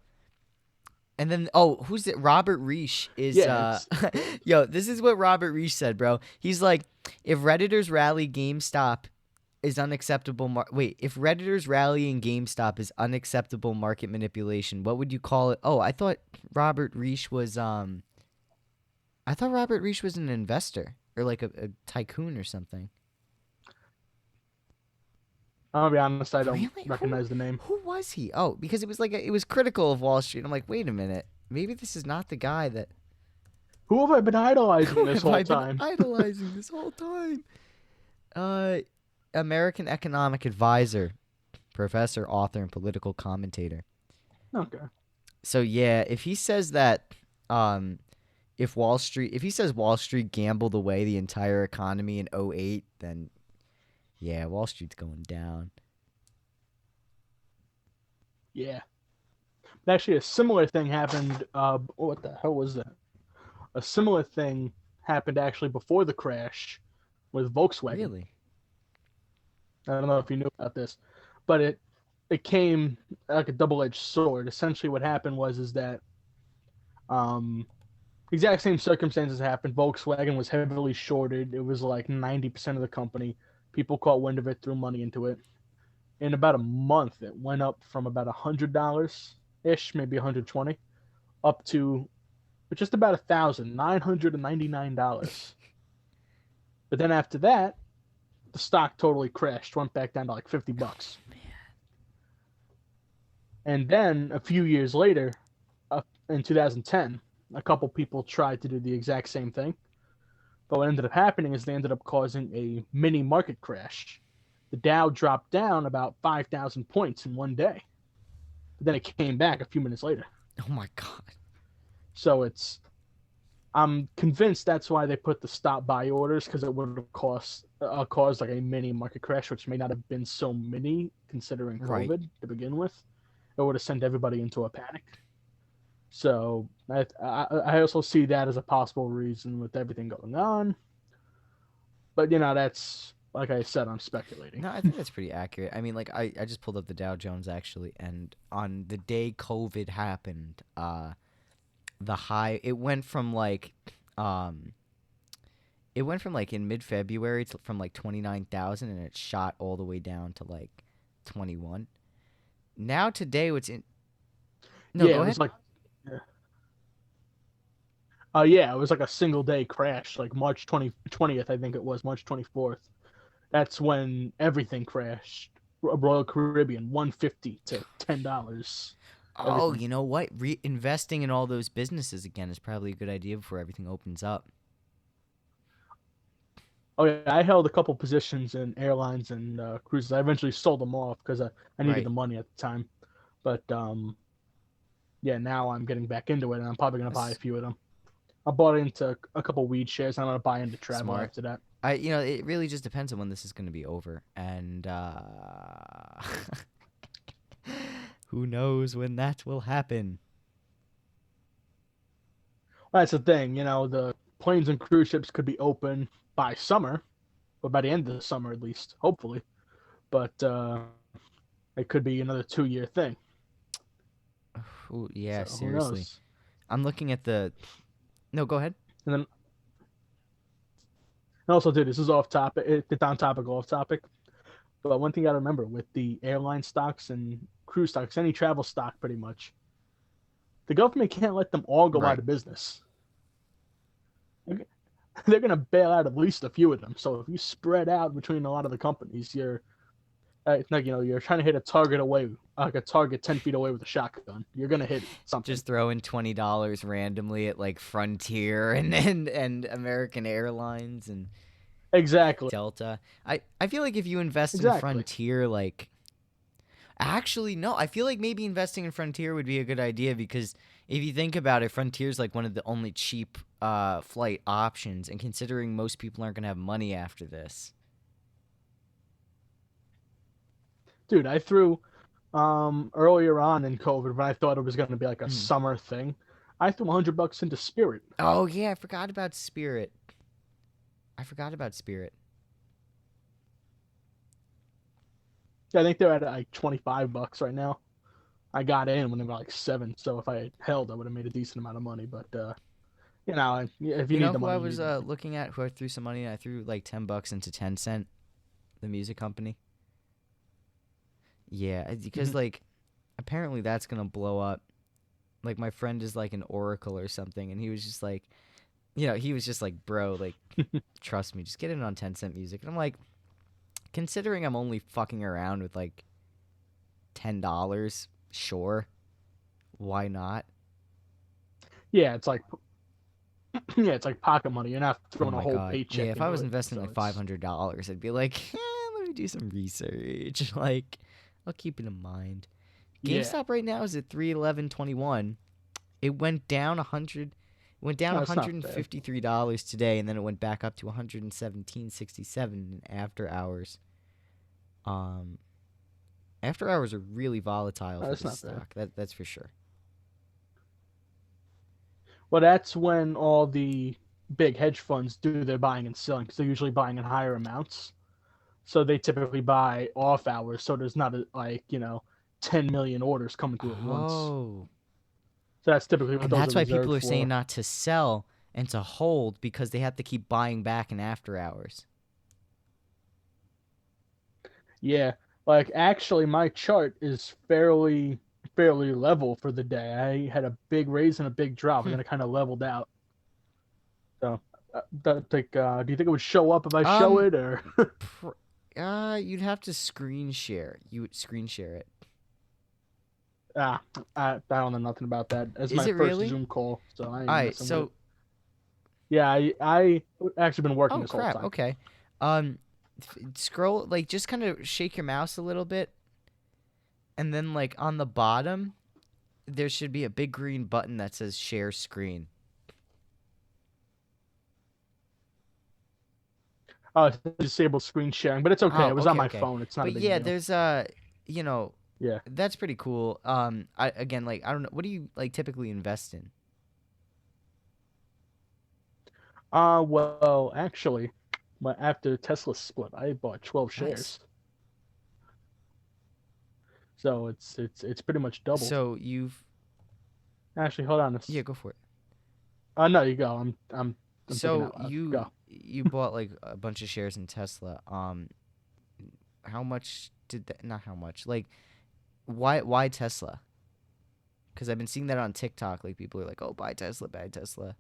And then who's it? Robert Reich is Yeah, it's yo, this is what Robert Reich said, bro. He's like, if Redditors rally GameStop is unacceptable if Redditors rallying GameStop is unacceptable market manipulation, what would you call it? Oh, I thought Robert Reich was an investor or like a tycoon or something. I'll be honest, I don't Really? recognize the name. Who was he? Oh, because it was like it was critical of Wall Street. I'm like, wait a minute. Maybe this is not the guy that Who have I been idolizing who this have whole I been time? idolizing this whole time? Uh American Economic Advisor, professor, author, and political commentator. Okay. So yeah, if he says that if he says Wall Street gambled away the entire economy in '08, then yeah, Wall Street's going down. Yeah. Actually, a similar thing happened. What the hell was that? A similar thing happened actually before the crash with Volkswagen. Really? I don't know if you knew about this, but it came like a double-edged sword. Essentially, what happened was that exact same circumstances happened. Volkswagen was heavily shorted. It was like 90% of the company. People caught wind of it, threw money into it. In about a month, it went up from about $100 ish, maybe 120, up to just about $1,999. But then after that, the stock totally crashed, went back down to like $50. And then a few years later, in 2010, a couple people tried to do the exact same thing. But what ended up happening is they ended up causing a mini market crash. The Dow dropped down about 5,000 points in one day. But then it came back a few minutes later. Oh my god. So I'm convinced that's why they put the stop buy orders, because it would have caused like a mini market crash, which may not have been so mini considering Right. COVID to begin with. It would have sent everybody into a panic. So I also see that as a possible reason with everything going on. But that's, like I said, I'm speculating. No, I think that's pretty accurate. I mean, like I just pulled up the Dow Jones actually, and on the day COVID happened, the high um it went from like in mid-February to from like 29,000, and it shot all the way down to like 21. Now today what's in No, Yeah, go it ahead. was like, yeah, it was like a single day crash, like March 20th, I think it was March 24th. That's when everything crashed. Royal Caribbean, 150 to $10. Oh, Everything. you know what? Reinvesting in all those businesses again is probably a good idea before everything opens up. Oh yeah, I held a couple positions in airlines and cruises. I eventually sold them off because I needed Right. the money at the time. But yeah, now I'm getting back into it, and I'm probably gonna buy a That's few of them. I bought into a couple weed shares, and I'm gonna buy into travel smart. after that. It really just depends on when this is going to be over, and who knows when that will happen. Well, that's the thing, the planes and cruise ships could be open by summer, or by the end of the summer at least, hopefully. But it could be another 2-year thing. Ooh, yeah, So who seriously. knows? I'm looking at the. No, go ahead. And then also, dude, this is off topic. It's on topic, off topic. But one thing you got to remember with the airline stocks and cruise stocks, any travel stock, pretty much, the government can't let them all go out Right. of business. They're going to bail out at least a few of them. So if you spread out between a lot of the companies, it's like you're trying to hit a target away, like a target 10 feet away with a shotgun. You're going to hit something. Just throwing $20 randomly at like Frontier and American Airlines and Exactly. Delta. I feel like if you invest in Exactly. Frontier, like actually no, I feel like maybe investing in Frontier would be a good idea because if you think about it, Frontier's like one of the only cheap flight options, and considering most people aren't gonna have money after this. Dude, I threw earlier on in COVID when I thought it was going to be like a Mhm. summer thing. I threw $100 into Spirit. Oh yeah, I forgot about Spirit. I forgot about Spirit. I think they're at like $25 right now. I got in when they were like 7, so if I had held, I would have made a decent amount of money. But if you You need know the who I money, you was need the money. looking at? Who I threw some money in? I threw like $10 into Tencent, the music company. Yeah, because Mhm. like apparently that's gonna blow up. Like my friend is like an oracle or something, and he was just like, he was just like, bro, like, trust me, just get in on Tencent Music. And I'm like, considering I'm only fucking around with like $10, sure, why not? Yeah, it's like yeah, it's like pocket money. You're not Oh throwing a my whole god, yeah. paycheck If I into was it, investing so like it's $500, I'd be like, let me do some research. Like, I'll keep it in mind. yeah. GameStop right now is at 311.21. It went down 100. Went down No, it's not bad. $153 today, and then it went back up to 117.67 after hours. Um, After hours are really volatile No, for it's this not bad. stock. That's for sure. Well, that's when all the big hedge funds do their buying and selling because they're usually buying in higher amounts. So they typically buy off hours, so there's not like 10 million orders coming through at once. Oh, So that's typically what and those are that's why people reserved are saying for. not to sell and to hold because they have to keep buying back in after hours. Yeah, like actually, my chart is fairly level for the day. I had a big raise and a big drop, and Hmm. then it kind of leveled out. So, do you think it would show up if I show Um, it, or? you'd have to screen share. You would screen share it. I don't know nothing about that. It's Is my it first really? Zoom call, so I All ain't right. messing with it. So, Yeah, I actually been working oh this whole crap. time. Okay. Scroll like just kind of shake your mouse a little bit, and then like on the bottom, there should be a big green button that says share screen. Disable screen sharing, but it's okay. Oh, It was on okay, my okay. phone. It's not a But big yeah, deal. there's you know, Yeah. that's pretty cool. I again, like, I don't know, what do you like typically invest in? Well, actually, after Tesla split, I bought 12 Nice. shares. So it's pretty much doubled. So you've Actually, hold on. yeah, go for it. No, you go. I'm thinking So out loud. you Go. you bought like a bunch of shares in Tesla. How much did that? Not how much. Like, why Tesla? Because I've been seeing that on TikTok. Like people are like, "Oh, buy Tesla, buy Tesla."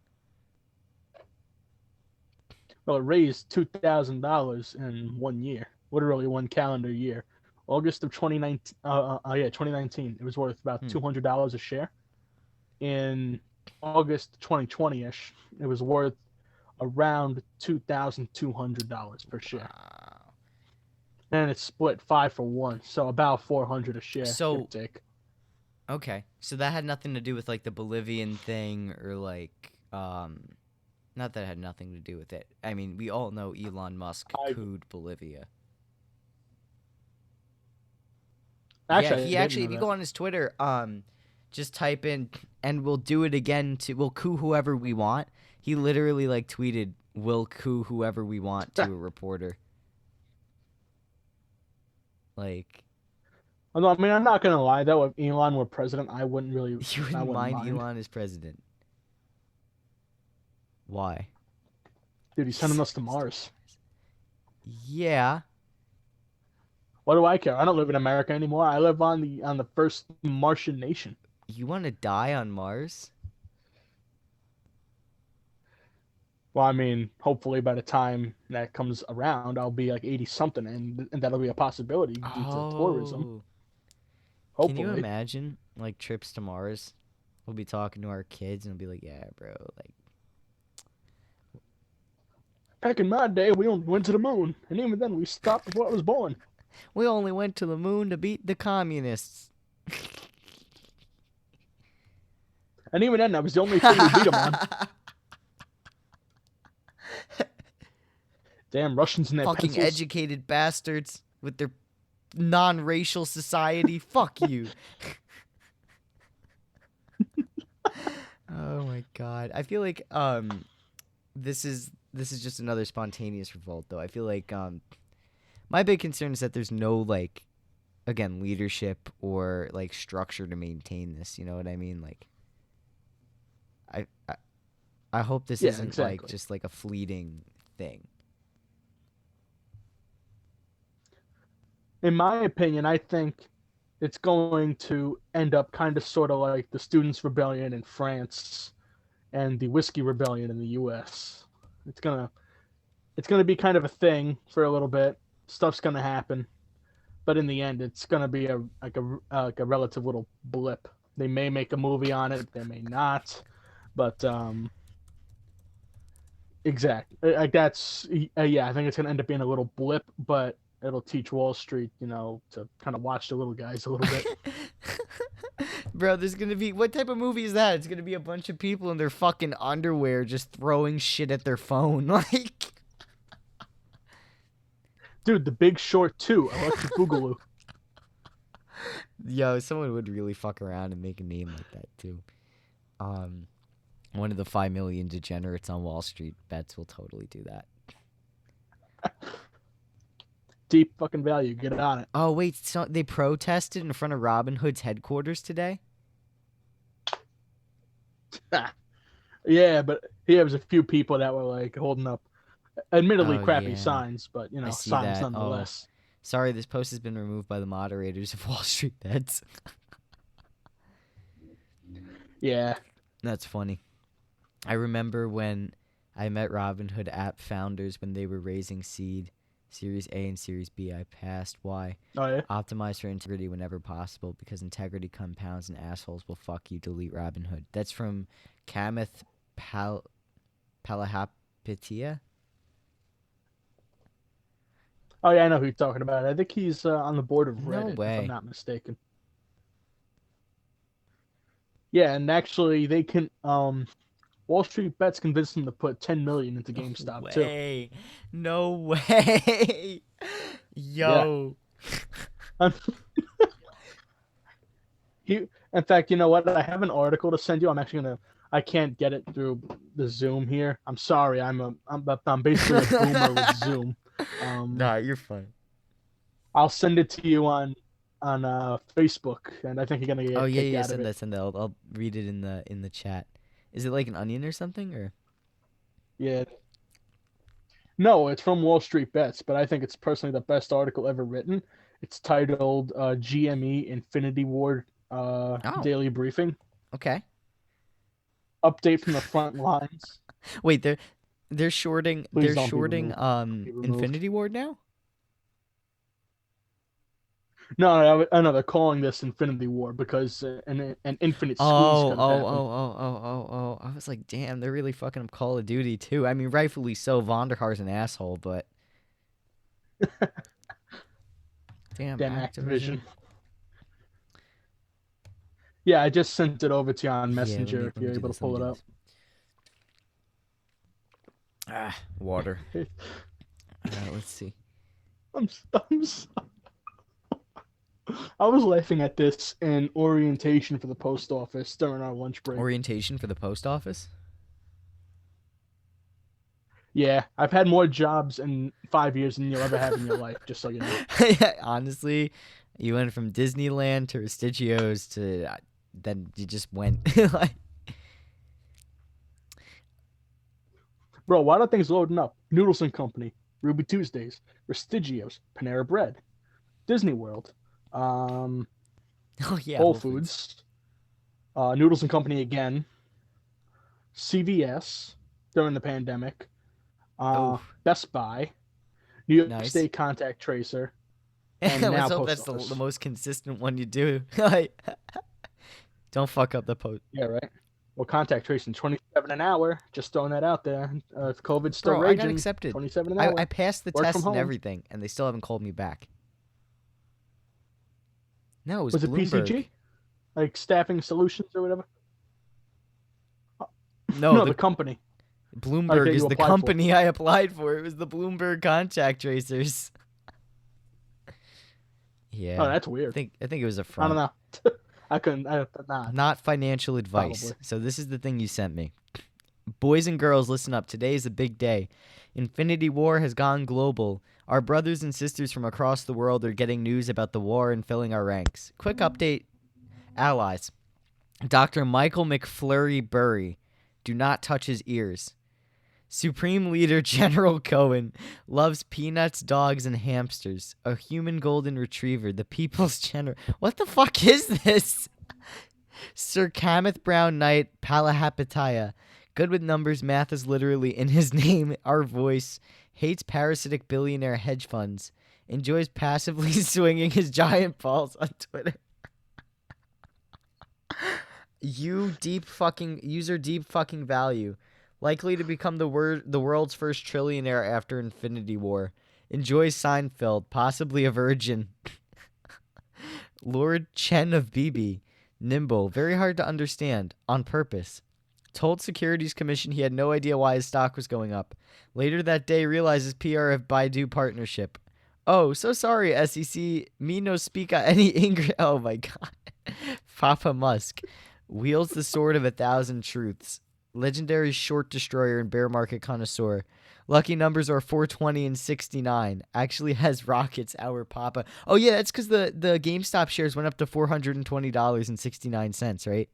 Well, it raised $2,000 in 1 year, literally one calendar year. August of 2019. Yeah, 2019. It was worth about Hmm. $200 a share. In August 2020ish, it was worth around $2,200 per share, Wow. and it's split 5-for-1, so about 400 a share, give or So take. okay, so that had nothing to do with like the Bolivian thing or like not that it had nothing to do with it. I mean, we all know Elon Musk I cooed Bolivia. Yeah, actually I he didn't actually, know if you that. go on his Twitter, just type in and we'll do it again we'll coup whoever we want. He literally like tweeted, "We'll coup whoever we want" to a reporter. Like, Although I mean, I'm not gonna lie though, if Elon were president, you I wouldn't wouldn't mind mind. Elon as president. Why? Dude, he's He's sending us sending to us to Mars. Mars. Yeah. What do I care? I don't live in America anymore. I live on the first Martian nation. You want to die on Mars? Well, I mean, hopefully by the time that comes around, I'll be like 80 something, and that'll be a possibility due to tourism. Oh. Can you Hopefully. imagine like trips to Mars? We'll be talking to our kids and we'll be like, "Yeah, bro, like Back in my day, we only went to the moon, and even then, we stopped before I was born. we only went to the moon to beat the communists." And even then, that was the only thing we beat them on. Damn Russians and their Fucking pencils. educated bastards with their non-racial society. Fuck you. Oh my god. I feel like this is just another spontaneous revolt though. I feel like my big concern is that there's no like again leadership or like structure to maintain this, you know what I mean? Like I I, I hope this Yeah, isn't like exactly. just like a fleeting thing. In my opinion, I think it's going to end up kind of sort of like the Students' Rebellion in France and the Whiskey Rebellion in the U.S. It's gonna be kind of a thing for a little bit. Stuff's gonna happen, but in the end, it's gonna be like a relative little blip. They may make a movie on it, they may not, but exactly. Like that's yeah. I think it's gonna end up being a little blip, but it'll teach Wall Street, to kind of watch the little guys a little bit. Bro, there's gonna be what type of movie is that? It's gonna be a bunch of people in their fucking underwear just throwing shit at their phone. Like Dude, The Big Short 2, Electric Boogaloo. yo, someone would really fuck around and make a name like that too. Um One of the 5 million degenerates on Wall Street bets will totally do that. Deep fucking value. Get on it. Oh wait, so they protested in front of Robin Hood's headquarters today? Yeah, but there was a few people that were like holding up, admittedly Oh crappy yeah, signs, but I see signs that. Oh, nonetheless. sorry, this post has been removed by the moderators of Wall Street bets. Yeah. That's funny. I remember when I met Robinhood app founders when they were raising seed, Series A and Series B. I passed. Why? Oh yeah. Optimize for integrity whenever possible because integrity compounds and assholes will fuck you. Delete Robinhood. That's from Kamath Palahapitia. Oh yeah, I know who you're talking about. I think he's on the board of No Reddit, if I'm way. not mistaken. Yeah, and actually, they can. Wall Street Bets convinced them to put 10 million into No GameStop too. way. No way. Yeah. Yo. In fact, you know what? I have an article to send you. I'm actually gonna. I can't get it through the Zoom here. I'm sorry. I'm basically a boomer with Zoom. Nah, you're fine. I'll send it to you on Facebook, and I think you're gonna get Oh a yeah, kick yeah, out of send it. that, send that. I'll read it in the chat. Is it like an onion or something or? Yeah. No, it's from Wall Street Bets, but I think it's personally the best article ever written. It's titled "GME Infinity Ward Oh, Daily Briefing." okay. Update from the front lines. Wait, they're shorting Please don't be removed. Be removed. Infinity Ward now? No, they're calling this Infinity War because an infinite squeeze Oh, could have oh, happened. oh, oh, oh, oh, oh. I was like, damn, they're really fucking up Call of Duty too. I mean, rightfully so. Vonderhaar's an asshole, but damn, Damn Activision. Activision. Yeah, I just sent it over to you on Yeah, Messenger if let me you're do able this. to pull it up. Ah, water. Let's see. I'm so... I was laughing at this in orientation for the post office during our lunch break. Orientation for the post office? Yeah, I've had more jobs in 5 years than you'll ever have in your life, just so you know. Honestly, you went from Disneyland to Restigios to then you just went like Bro, why are things loading up? Noodles and Company, Ruby Tuesdays, Restigios, Panera Bread, Disney World, oh yeah, Whole Foods, Noodles and Company again, CVS during the pandemic, Oh, Best Buy, New York nice. State Contact Tracer, and now Let's hope Post that's Office. the most consistent one you do. Don't fuck up the post. Yeah, right. Well, contact tracing 27 an hour. Just throwing that out there. If COVID's still Bro, I got raging, accepted. 27 an hour. I passed the Work test from and home. everything, and they still haven't called me back. No, it was Was it Bloomberg. PCG? Like Staffing Solutions or whatever? No, the company. Bloomberg that is you the applied for. company I applied for. It was the Bloomberg contact tracers. Yeah. Oh, that's weird. I think it was a I front. don't know. I couldn't. Nah. Not financial advice. Probably. So this is the thing you sent me. Boys and girls, listen up. Today is a big day. Infinity War has gone global. Our brothers and sisters from across the world are getting news about the war and filling our ranks. Quick update. Allies. Dr. Michael McFlurry Burry. Do not touch his ears. Supreme Leader General Cohen loves peanuts, dogs, and hamsters. A human golden retriever. The people's general. What the fuck is this? Sir Kameth Brown Knight Palahapitiya. Good with numbers, math is literally in his name. Our voice. Hates parasitic billionaire hedge funds. Enjoys passively swinging his giant balls on Twitter. User deep fucking value. Likely to become the world's first trillionaire after Infinity War. Enjoys Seinfeld. Possibly a virgin. Lord Chen of BB. Nimble. Very hard to understand. On purpose. Told Securities Commission he had no idea why his stock was going up. Later that day realizes PR of Baidu partnership. Oh, so sorry, SEC. Me no speak any English. Oh my god. Papa Musk. Wields the sword of 1,000 truths. Legendary short destroyer and bear market connoisseur. Lucky numbers are 420 and 69. Actually has rockets, our Papa. Oh yeah, that's because the GameStop shares went up to $420.69, right?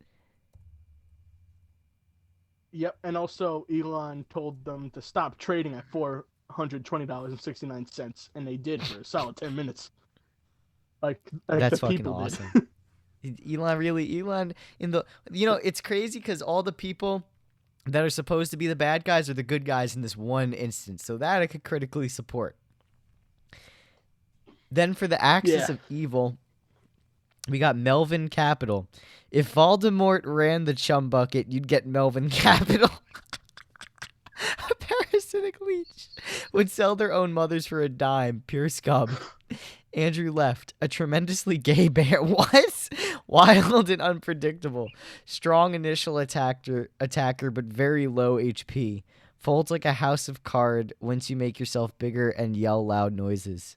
Yep, and also Elon told them to stop trading at $420.69, and they did for a solid 10 minutes. Like That's the fucking people awesome. did. Elon in the, it's crazy because all the people that are supposed to be the bad guys are the good guys in this one instance. So that I could critically support. Then for the axis of evil, we got Melvin Capital. If Voldemort ran the chum bucket, you'd get Melvin Capital. A parasitic leech would sell their own mothers for a dime. Pure scum. Andrew left. A tremendously gay bear. What? Wild and unpredictable. Strong initial attacker, but very low HP. Folds like a house of card once you make yourself bigger and yell loud noises.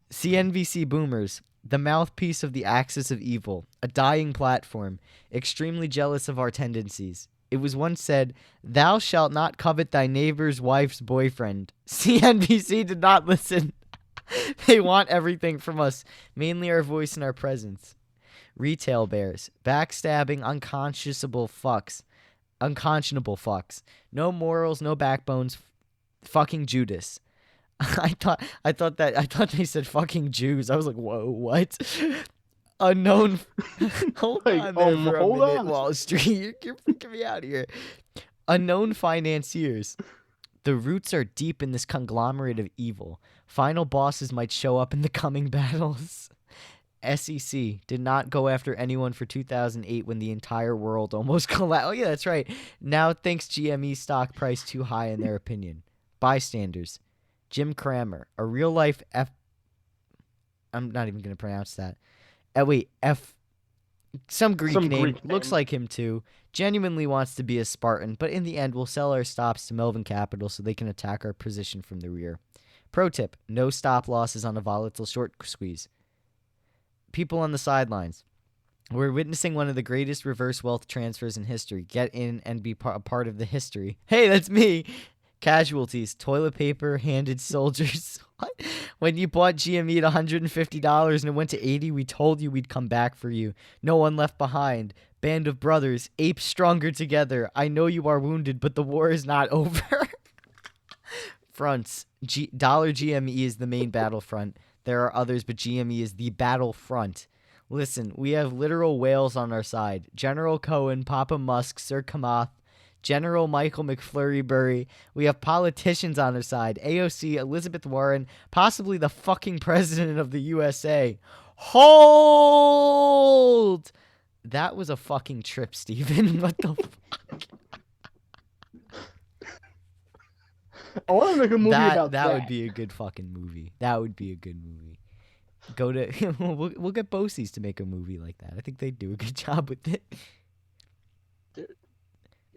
CNBC boomers. The mouthpiece of the axis of evil. A dying platform. Extremely jealous of our tendencies. It was once said, "Thou shalt not covet thy neighbor's wife's boyfriend." CNBC did not listen. They want everything from us, mainly our voice and our presence. Retail bears. Backstabbing, unconscionable fucks. No morals, no backbones. Fucking Judas. I thought they said fucking Jews. I was like, whoa, what? Unknown. Hold on there for a minute, Wall Street. You're freaking me out here. Unknown financiers. The roots are deep in this conglomerate of evil. Final bosses might show up in the coming battles. SEC did not go after anyone for 2008 when the entire world almost collapsed. Oh, yeah, that's right. Now thinks GME stock price too high in their opinion. Bystanders. Jim Cramer, a real-life I'm not even going to pronounce that. Some Greek name. Looks like him, too. Genuinely wants to be a Spartan, but in the end, we'll sell our stops to Melvin Capital so they can attack our position from the rear. Pro tip, no stop losses on a volatile short squeeze. People on the sidelines. We're witnessing one of the greatest reverse wealth transfers in history. Get in and be a part of the history. Hey, that's me. Casualties, toilet paper, handed soldiers. What? When you bought GME at $150 and it went to $80, we told you we'd come back for you. No one left behind. Band of brothers, apes stronger together. I know you are wounded, but the war is not over. Fronts. Dollar GME is the main battlefront. There are others, but GME is the battlefront. Listen, we have literal whales on our side. General Cohen, Papa Musk, Sir Kamath, General Michael McFlurrybury. We have politicians on our side. AOC, Elizabeth Warren, possibly the fucking president of the USA. Hold! That was a fucking trip, Steven. What the fuck? I want to make a movie about that. That would be a good fucking movie. That would be a good movie. Go to we'll get Bosies to make a movie like that. I think they'd do a good job with it.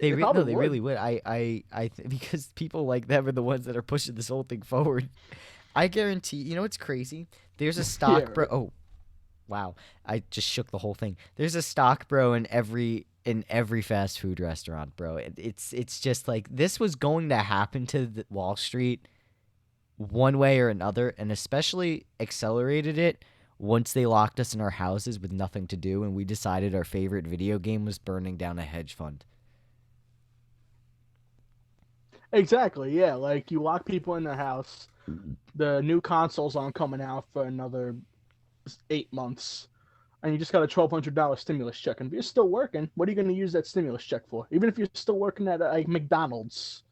They really would. Because people like them are the ones that are pushing this whole thing forward. I guarantee. You know what's crazy? There's a stock bro. Oh, wow! I just shook the whole thing. There's a stock bro in every fast food restaurant, bro. It's just like this was going to happen to Wall Street one way or another, and especially accelerated it once they locked us in our houses with nothing to do, and we decided our favorite video game was burning down a hedge fund. Exactly, yeah. Like, you lock people in their house. The new consoles aren't coming out for another 8 months. And you just got a $1,200 stimulus check. And if you're still working, what are you going to use that stimulus check for? Even if you're still working at like McDonald's,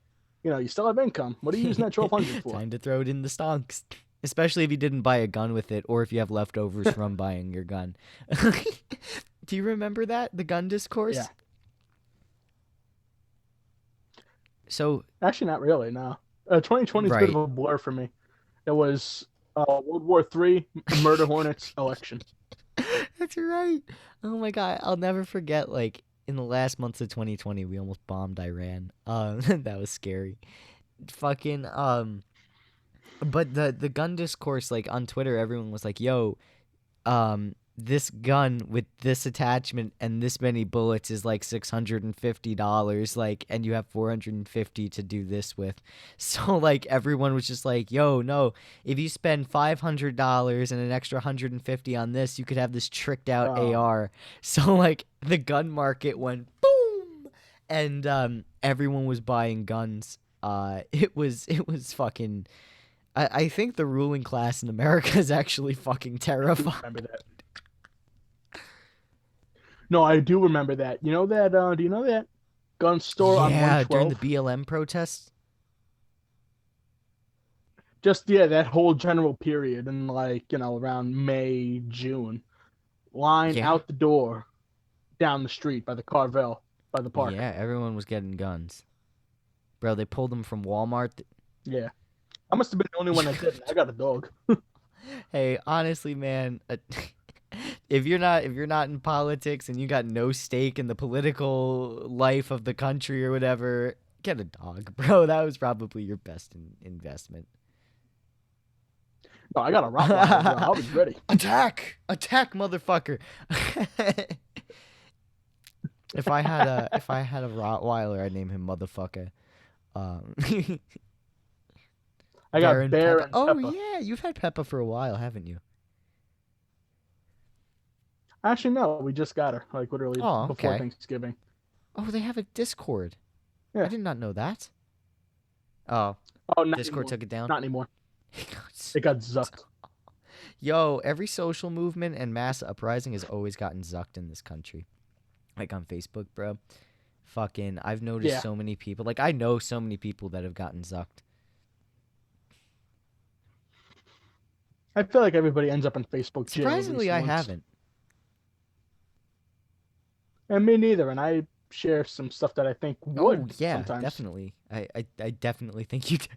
you still have income. What are you using that $1,200 for? Time to throw it in the stonks. Especially if you didn't buy a gun with it, or if you have leftovers from buying your gun. Do you remember that? The gun discourse? Yeah. So actually, not really. No, 2020 is a bit of a blur for me. It was World War III, murder hornets, election. That's right. Oh my god, I'll never forget. Like in the last months of 2020, we almost bombed Iran. That was scary. Fucking But the gun discourse, like on Twitter, everyone was like, "Yo, this gun with this attachment and this many bullets is like $650, like, and you have 450 to do this with." So like everyone was just like, "Yo, no, if you spend $500 and an extra 150 on this, you could have this tricked out AR." So like the gun market went boom, and everyone was buying guns. It was fucking. I think the ruling class in America is actually fucking terrified. Remember that? No, I do remember that. You know that? Do you know that gun store on 112? During the BLM protests? Just, that whole general period in, like, around May, June. Line out the door, down the street by the Carvel, by the park. Yeah, everyone was getting guns. Bro, they pulled them from Walmart. Yeah. I must have been the only one that didn't. I got a dog. Hey, honestly, man, if you're not in politics and you got no stake in the political life of the country or whatever, get a dog, bro. That was probably your best investment. No, I got a Rottweiler, bro. I was ready. Attack, motherfucker. If I had a Rottweiler, I'd name him motherfucker. Um, I Bear got and Bear Peppa. and Oh Peppa. yeah, you've had Peppa for a while, haven't you? Actually, no, we just got her like literally Oh, before okay. Thanksgiving. Oh, they have a Discord. I Yeah. did not know that. Oh, Oh, not Discord anymore. took it down. Not anymore. It got zucked. Yo, every social movement and mass uprising has always gotten zucked in this country. Like on Facebook, bro. Fucking, I've noticed Yeah. so many people. Like, I know so many people that have gotten zucked. I feel like everybody ends up in Facebook jail at Surprisingly, least I once. haven't. And me neither. And I share some stuff that I think Oh, would yeah, sometimes. definitely. I definitely think you do.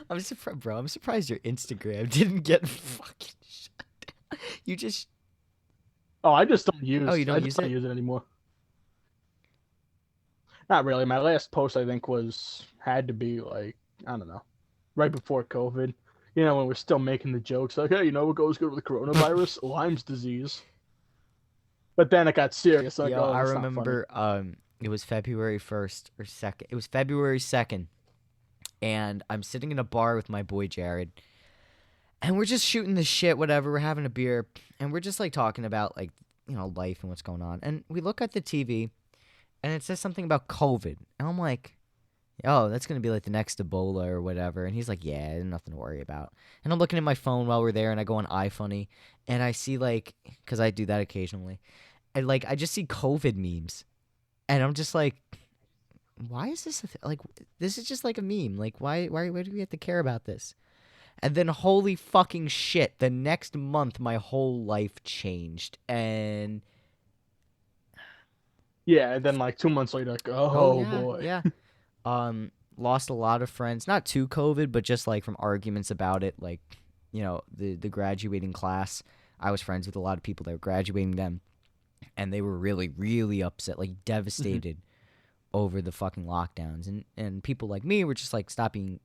I'm surprised, bro. I'm surprised your Instagram didn't get fucking shut down. You just. Oh, I just don't Oh, you use. I don't just use don't it? use it anymore. Not really. My last post I think had to be like I don't know, right before COVID. You know when we're still making the jokes like, hey, you know what goes good with coronavirus? Lyme's disease. But then it got serious. Like, Yo, oh, I that's not funny. remember it was February 1st or 2nd. It was February 2nd, and I'm sitting in a bar with my boy Jared, and we're just shooting the shit, whatever. We're having a beer, and we're just like talking about like, life and what's going on. And we look at the TV, and it says something about COVID. And I'm like, oh, that's going to be like the next Ebola or whatever. And he's like, yeah, there's nothing to worry about. And I'm looking at my phone while we're there, and I go on iFunny, and I see like, because I do that occasionally, and like I just see COVID memes, and I'm just like, why is this like? This is just like a meme. Like, why do we have to care about this? And then holy fucking shit, the next month my whole life changed, and Yeah, and then like 2 months later, like, oh oh yeah, boy. yeah. Lost a lot of friends, not to COVID, but just like from arguments about it. Like, the graduating class. I was friends with a lot of people that were graduating them, and they were really, really upset, like Hmm. devastated over the fucking lockdowns. And people like me were just like, stop being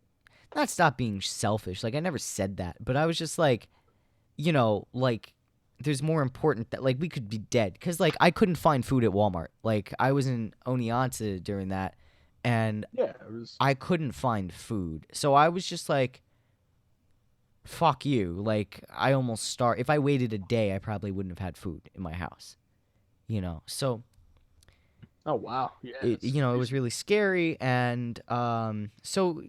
selfish. Like I never said that, but I was just like, like there's more important that like we could be dead because like I couldn't find food at Walmart. Like I was in Oneonta during that, and Yeah, it was. I couldn't find food. So I was just like, fuck you. Like I almost starved. If I waited a day, I probably wouldn't have had food in my house. So Oh wow. Yeah, it that's it was crazy. really scary, and so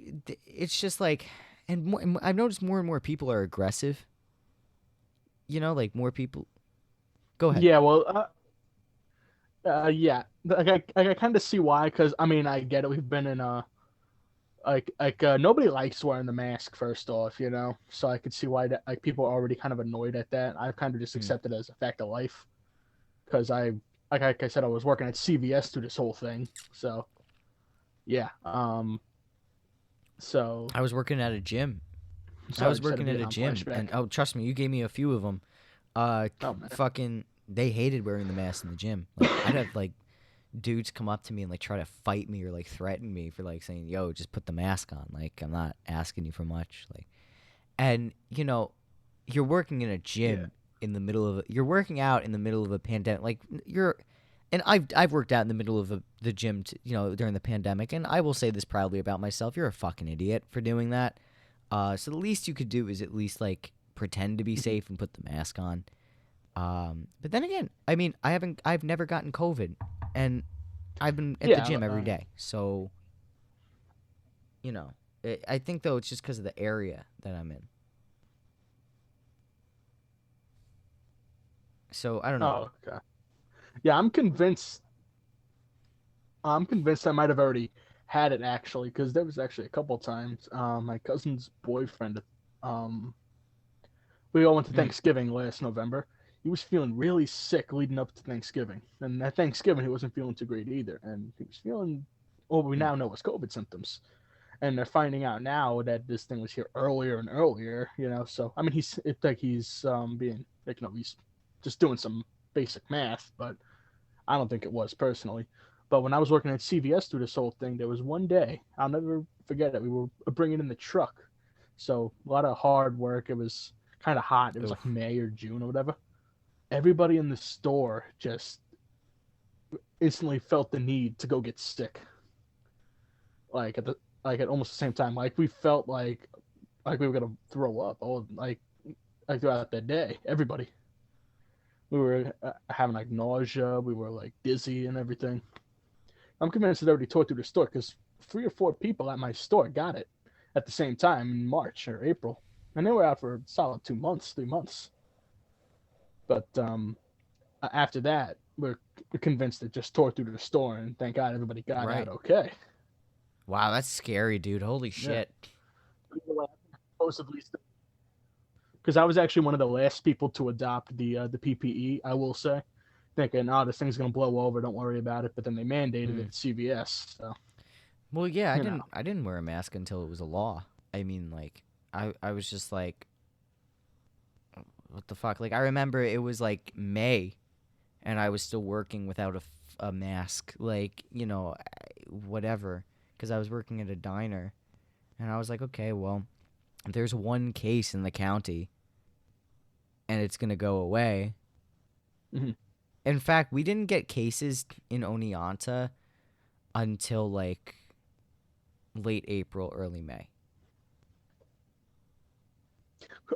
it's just like, and I've noticed more and more people are aggressive. Like more people. Go ahead. Yeah, well, yeah, I kind of see why, because I mean, I get it. We've been in nobody likes wearing the mask first off, so I could see why that like people are already kind of annoyed at that. I've kind of just Hmm. accepted it as a fact of life because like I said, I was working at CVS through this whole thing, so yeah. So I was working at a gym. I sorry, I was just had a working at a Vietnam gym, flashback. and oh, trust me, you gave me a few of them. Oh man. Fucking, they hated wearing the mask in the gym. Like I'd have like dudes come up to me and like try to fight me or like threaten me for like saying, "Yo, just put the mask on." Like I'm not asking you for much. Like, and you're working in a Yeah. gym you're working out in the middle of a pandemic. Like and I've worked out in the middle of the gym, during the pandemic, and I will say this proudly about myself: you're a fucking idiot for doing that. So the least you could do is at least like pretend to be Mhm. safe and put the mask on. But then again, I mean, I've never gotten COVID, and I've been at the Yeah. gym every day. So I think though it's just because of the area that I'm in. So I don't know. Oh, okay. Yeah, I'm convinced I might have already had it actually, because there was actually a couple times. My cousin's boyfriend, um, we all went to Mm. Thanksgiving last November. He was feeling really sick leading up to Thanksgiving, and at Thanksgiving he wasn't feeling too great either, and he was feeling what we Mm. now know as COVID symptoms. and they're finding out now that this thing was here earlier and earlier. So I mean, it's like he's being like, he's just doing some basic math, but I don't think it was personally. But when I was working at CVS through this whole thing, there was one day I'll never forget it. We were bringing in the truck, so a lot of hard work. It was kind of hot. It was like May or June or whatever. Everybody in the store just instantly felt the need to go get sick. Like at almost the same time. Like we felt like we were gonna throw up. Like throughout the day, everybody. We were having like nausea. We were like dizzy and everything. I'm convinced it already tore through the store because 3 or 4 people at my store got it at the same time in March or April, and they were out for a solid 2 months, 3 months. But after that, we're convinced it just tore through the store, and thank God everybody got out okay. Wow, that's scary, dude. Holy shit. Supposedly, because I was actually one of the last people to adopt the PPE, I will say, thinking, oh, this thing's gonna blow over, don't worry about it. But then they mandated it at CVS. So. Well, yeah, I didn't wear a mask until it was a law. I mean, like, I was just like, what the fuck? Like, I remember it was like May, and I was still working without a mask. Like, whatever, because I was working at a diner, and I was like, okay, well, there's one case in the county, and it's gonna go away. Mm-hmm. In fact, we didn't get cases in Oneonta until like late April, early May.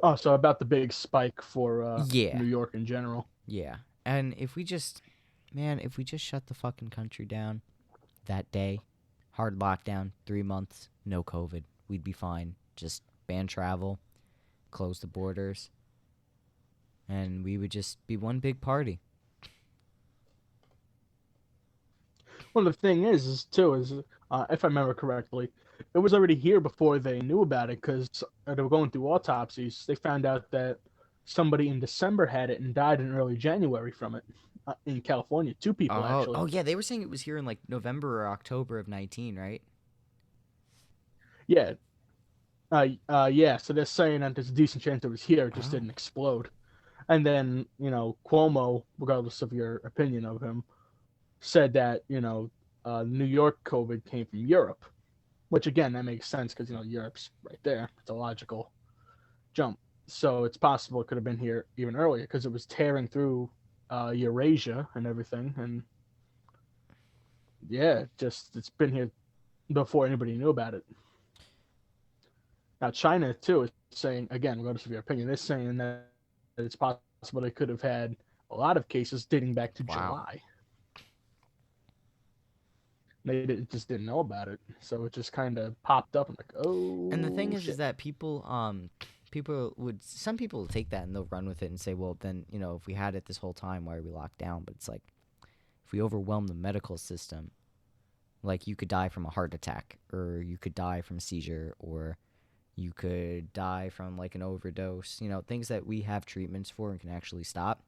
Oh, so about the big spike for New York in general. Yeah. And if we just shut the fucking country down that day, hard lockdown, 3 months, no COVID, we'd be fine. Just ban travel, close the borders, and we would just be one big party. Well, the thing is if I remember correctly, it was already here before they knew about it because they were going through autopsies. They found out that somebody in December had it and died in early January from it in California. 2 people, actually. Oh, yeah, they were saying it was here in like November or October of 19, right? Yeah. Yeah, so they're saying that there's a decent chance it was here, it just didn't explode. And then, Cuomo, regardless of your opinion of him, said that, New York COVID came from Europe, which, again, that makes sense because, Europe's right there. It's a logical jump. So it's possible it could have been here even earlier because it was tearing through Eurasia and everything. And, yeah, it's been here before anybody knew about it. Now, China, too, is saying, again, regardless of your opinion, they're saying that it's possible they could have had a lot of cases dating back to July. They just didn't know about it, so it just kind of popped up and like, oh. And the thing is that some people will take that and they'll run with it and say, well, then if we had it this whole time, why are we locked down? But it's like, if we overwhelm the medical system, like you could die from a heart attack, or you could die from a seizure, or you could die from like an overdose. Things that we have treatments for and can actually stop,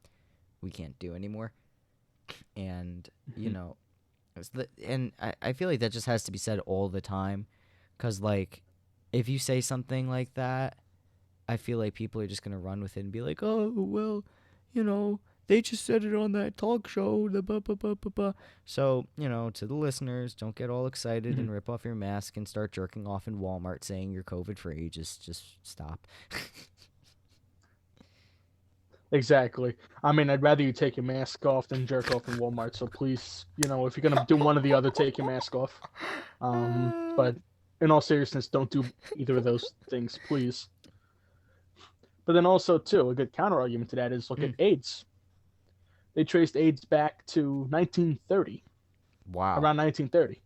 we can't do anymore. And and I feel like that just has to be said all the time, because like if you say something like that, I feel like people are just gonna run with it and be like, oh well, they just said it on that talk show. So to the listeners, don't get all excited and rip off your mask and start jerking off in Walmart saying you're COVID free. Just stop. Exactly. I mean, I'd rather you take your mask off than jerk off in Walmart. So please, if you're gonna do one or the other, take your mask off. But in all seriousness, don't do either of those things, please. But then also, too, a good counter argument to that is look at AIDS. They traced AIDS back to 1930. Wow. Around 1930.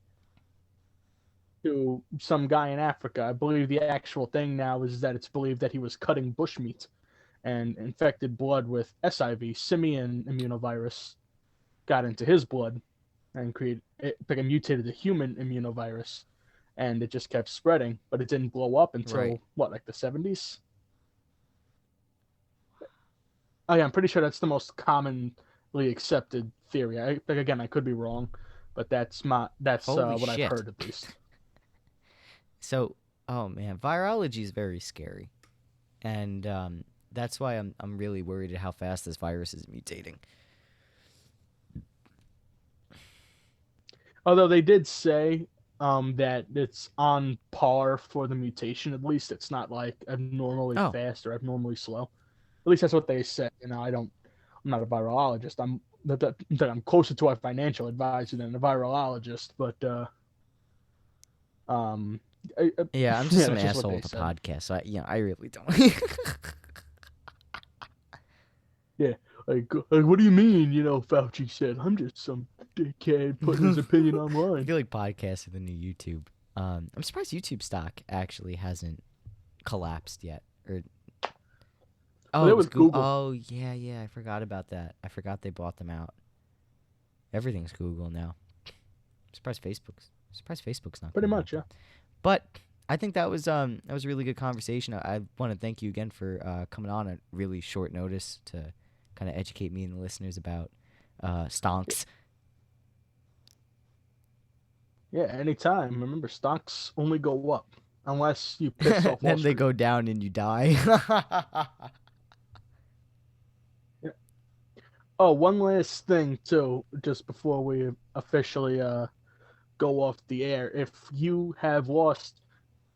To some guy in Africa. I believe the actual thing now is that it's believed that he was cutting bushmeat and infected blood with SIV, simian immunovirus, got into his blood and mutated the human immunovirus, and it just kept spreading, but it didn't blow up until like the 70s? Oh yeah, I'm pretty sure that's the most commonly accepted theory. I could be wrong, but that's what I've heard at least. So, oh man, virology is very scary, and that's why I'm really worried at how fast this virus is mutating. Although they did say that it's on par for the mutation. At least it's not like abnormally Oh, fast or abnormally slow. At least that's what they said. I'm not a virologist. I'm closer to a financial advisor than a virologist. But um, yeah, I'm just yeah, some that's just what asshole they with a said. podcast. So I really don't. Yeah, like what do you mean? Fauci said I'm just some dickhead putting his opinion I online. feel like podcasts are the new YouTube. I'm surprised YouTube stock actually hasn't collapsed yet. Or Well, oh, that it was was Google. Google. Oh yeah, I forgot about that. I forgot they bought them out. Everything's Google now. Surprised Facebook's not Pretty Google. much, yeah. But I think that was a really good conversation. I want to thank you again for coming on at really short notice to kind of educate me and the listeners about stonks. Yeah, anytime. Remember, stocks only go up unless you piss off Wall Then they Street. go down and you die. Yeah. Oh, one last thing too, just before we officially go off the air. If you have lost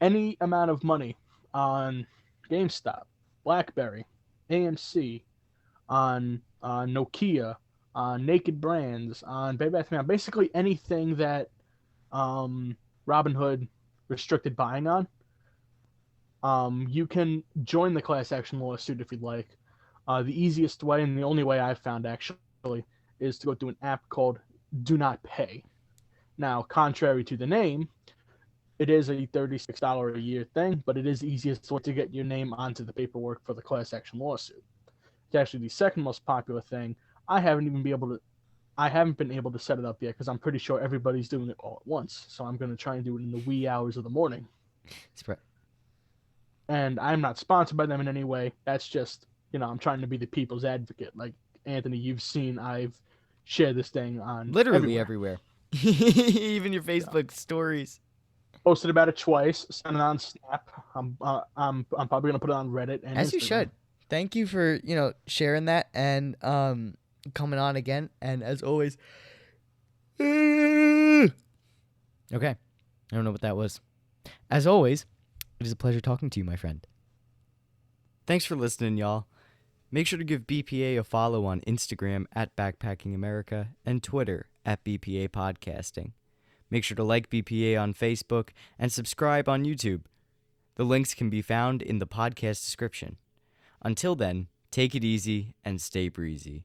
any amount of money on GameStop, BlackBerry, AMC, on Nokia, on Naked Brands, on Bed Bath & Beyond, basically anything that Robinhood restricted buying on, you can join the class action lawsuit if you'd like. The easiest way and the only way I've found actually is to go to an app called Do Not Pay. Now, contrary to the name, it is a $36 a year thing, but it is the easiest way to get your name onto the paperwork for the class action lawsuit. It's actually the second most popular thing. I haven't been able to set it up yet because I'm pretty sure everybody's doing it all at once. So I'm going to try and do it in the wee hours of the morning. And I'm not sponsored by them in any way. That's just, I'm trying to be the people's advocate. Like, Anthony, you've seen I've shared this thing on Literally everywhere. Even your Facebook stories. Posted about it twice. Sent it on Snap. I'm probably gonna put it on Reddit and As Instagram. you should. Thank you for sharing that and coming on again. And as always, okay, I don't know what that was. As always, it is a pleasure talking to you, my friend. Thanks for listening, y'all. Make sure to give BPA a follow on Instagram at Backpacking America and Twitter at BPA Podcasting. Make sure to like BPA on Facebook and subscribe on YouTube. The links can be found in the podcast description. Until then, take it easy and stay breezy.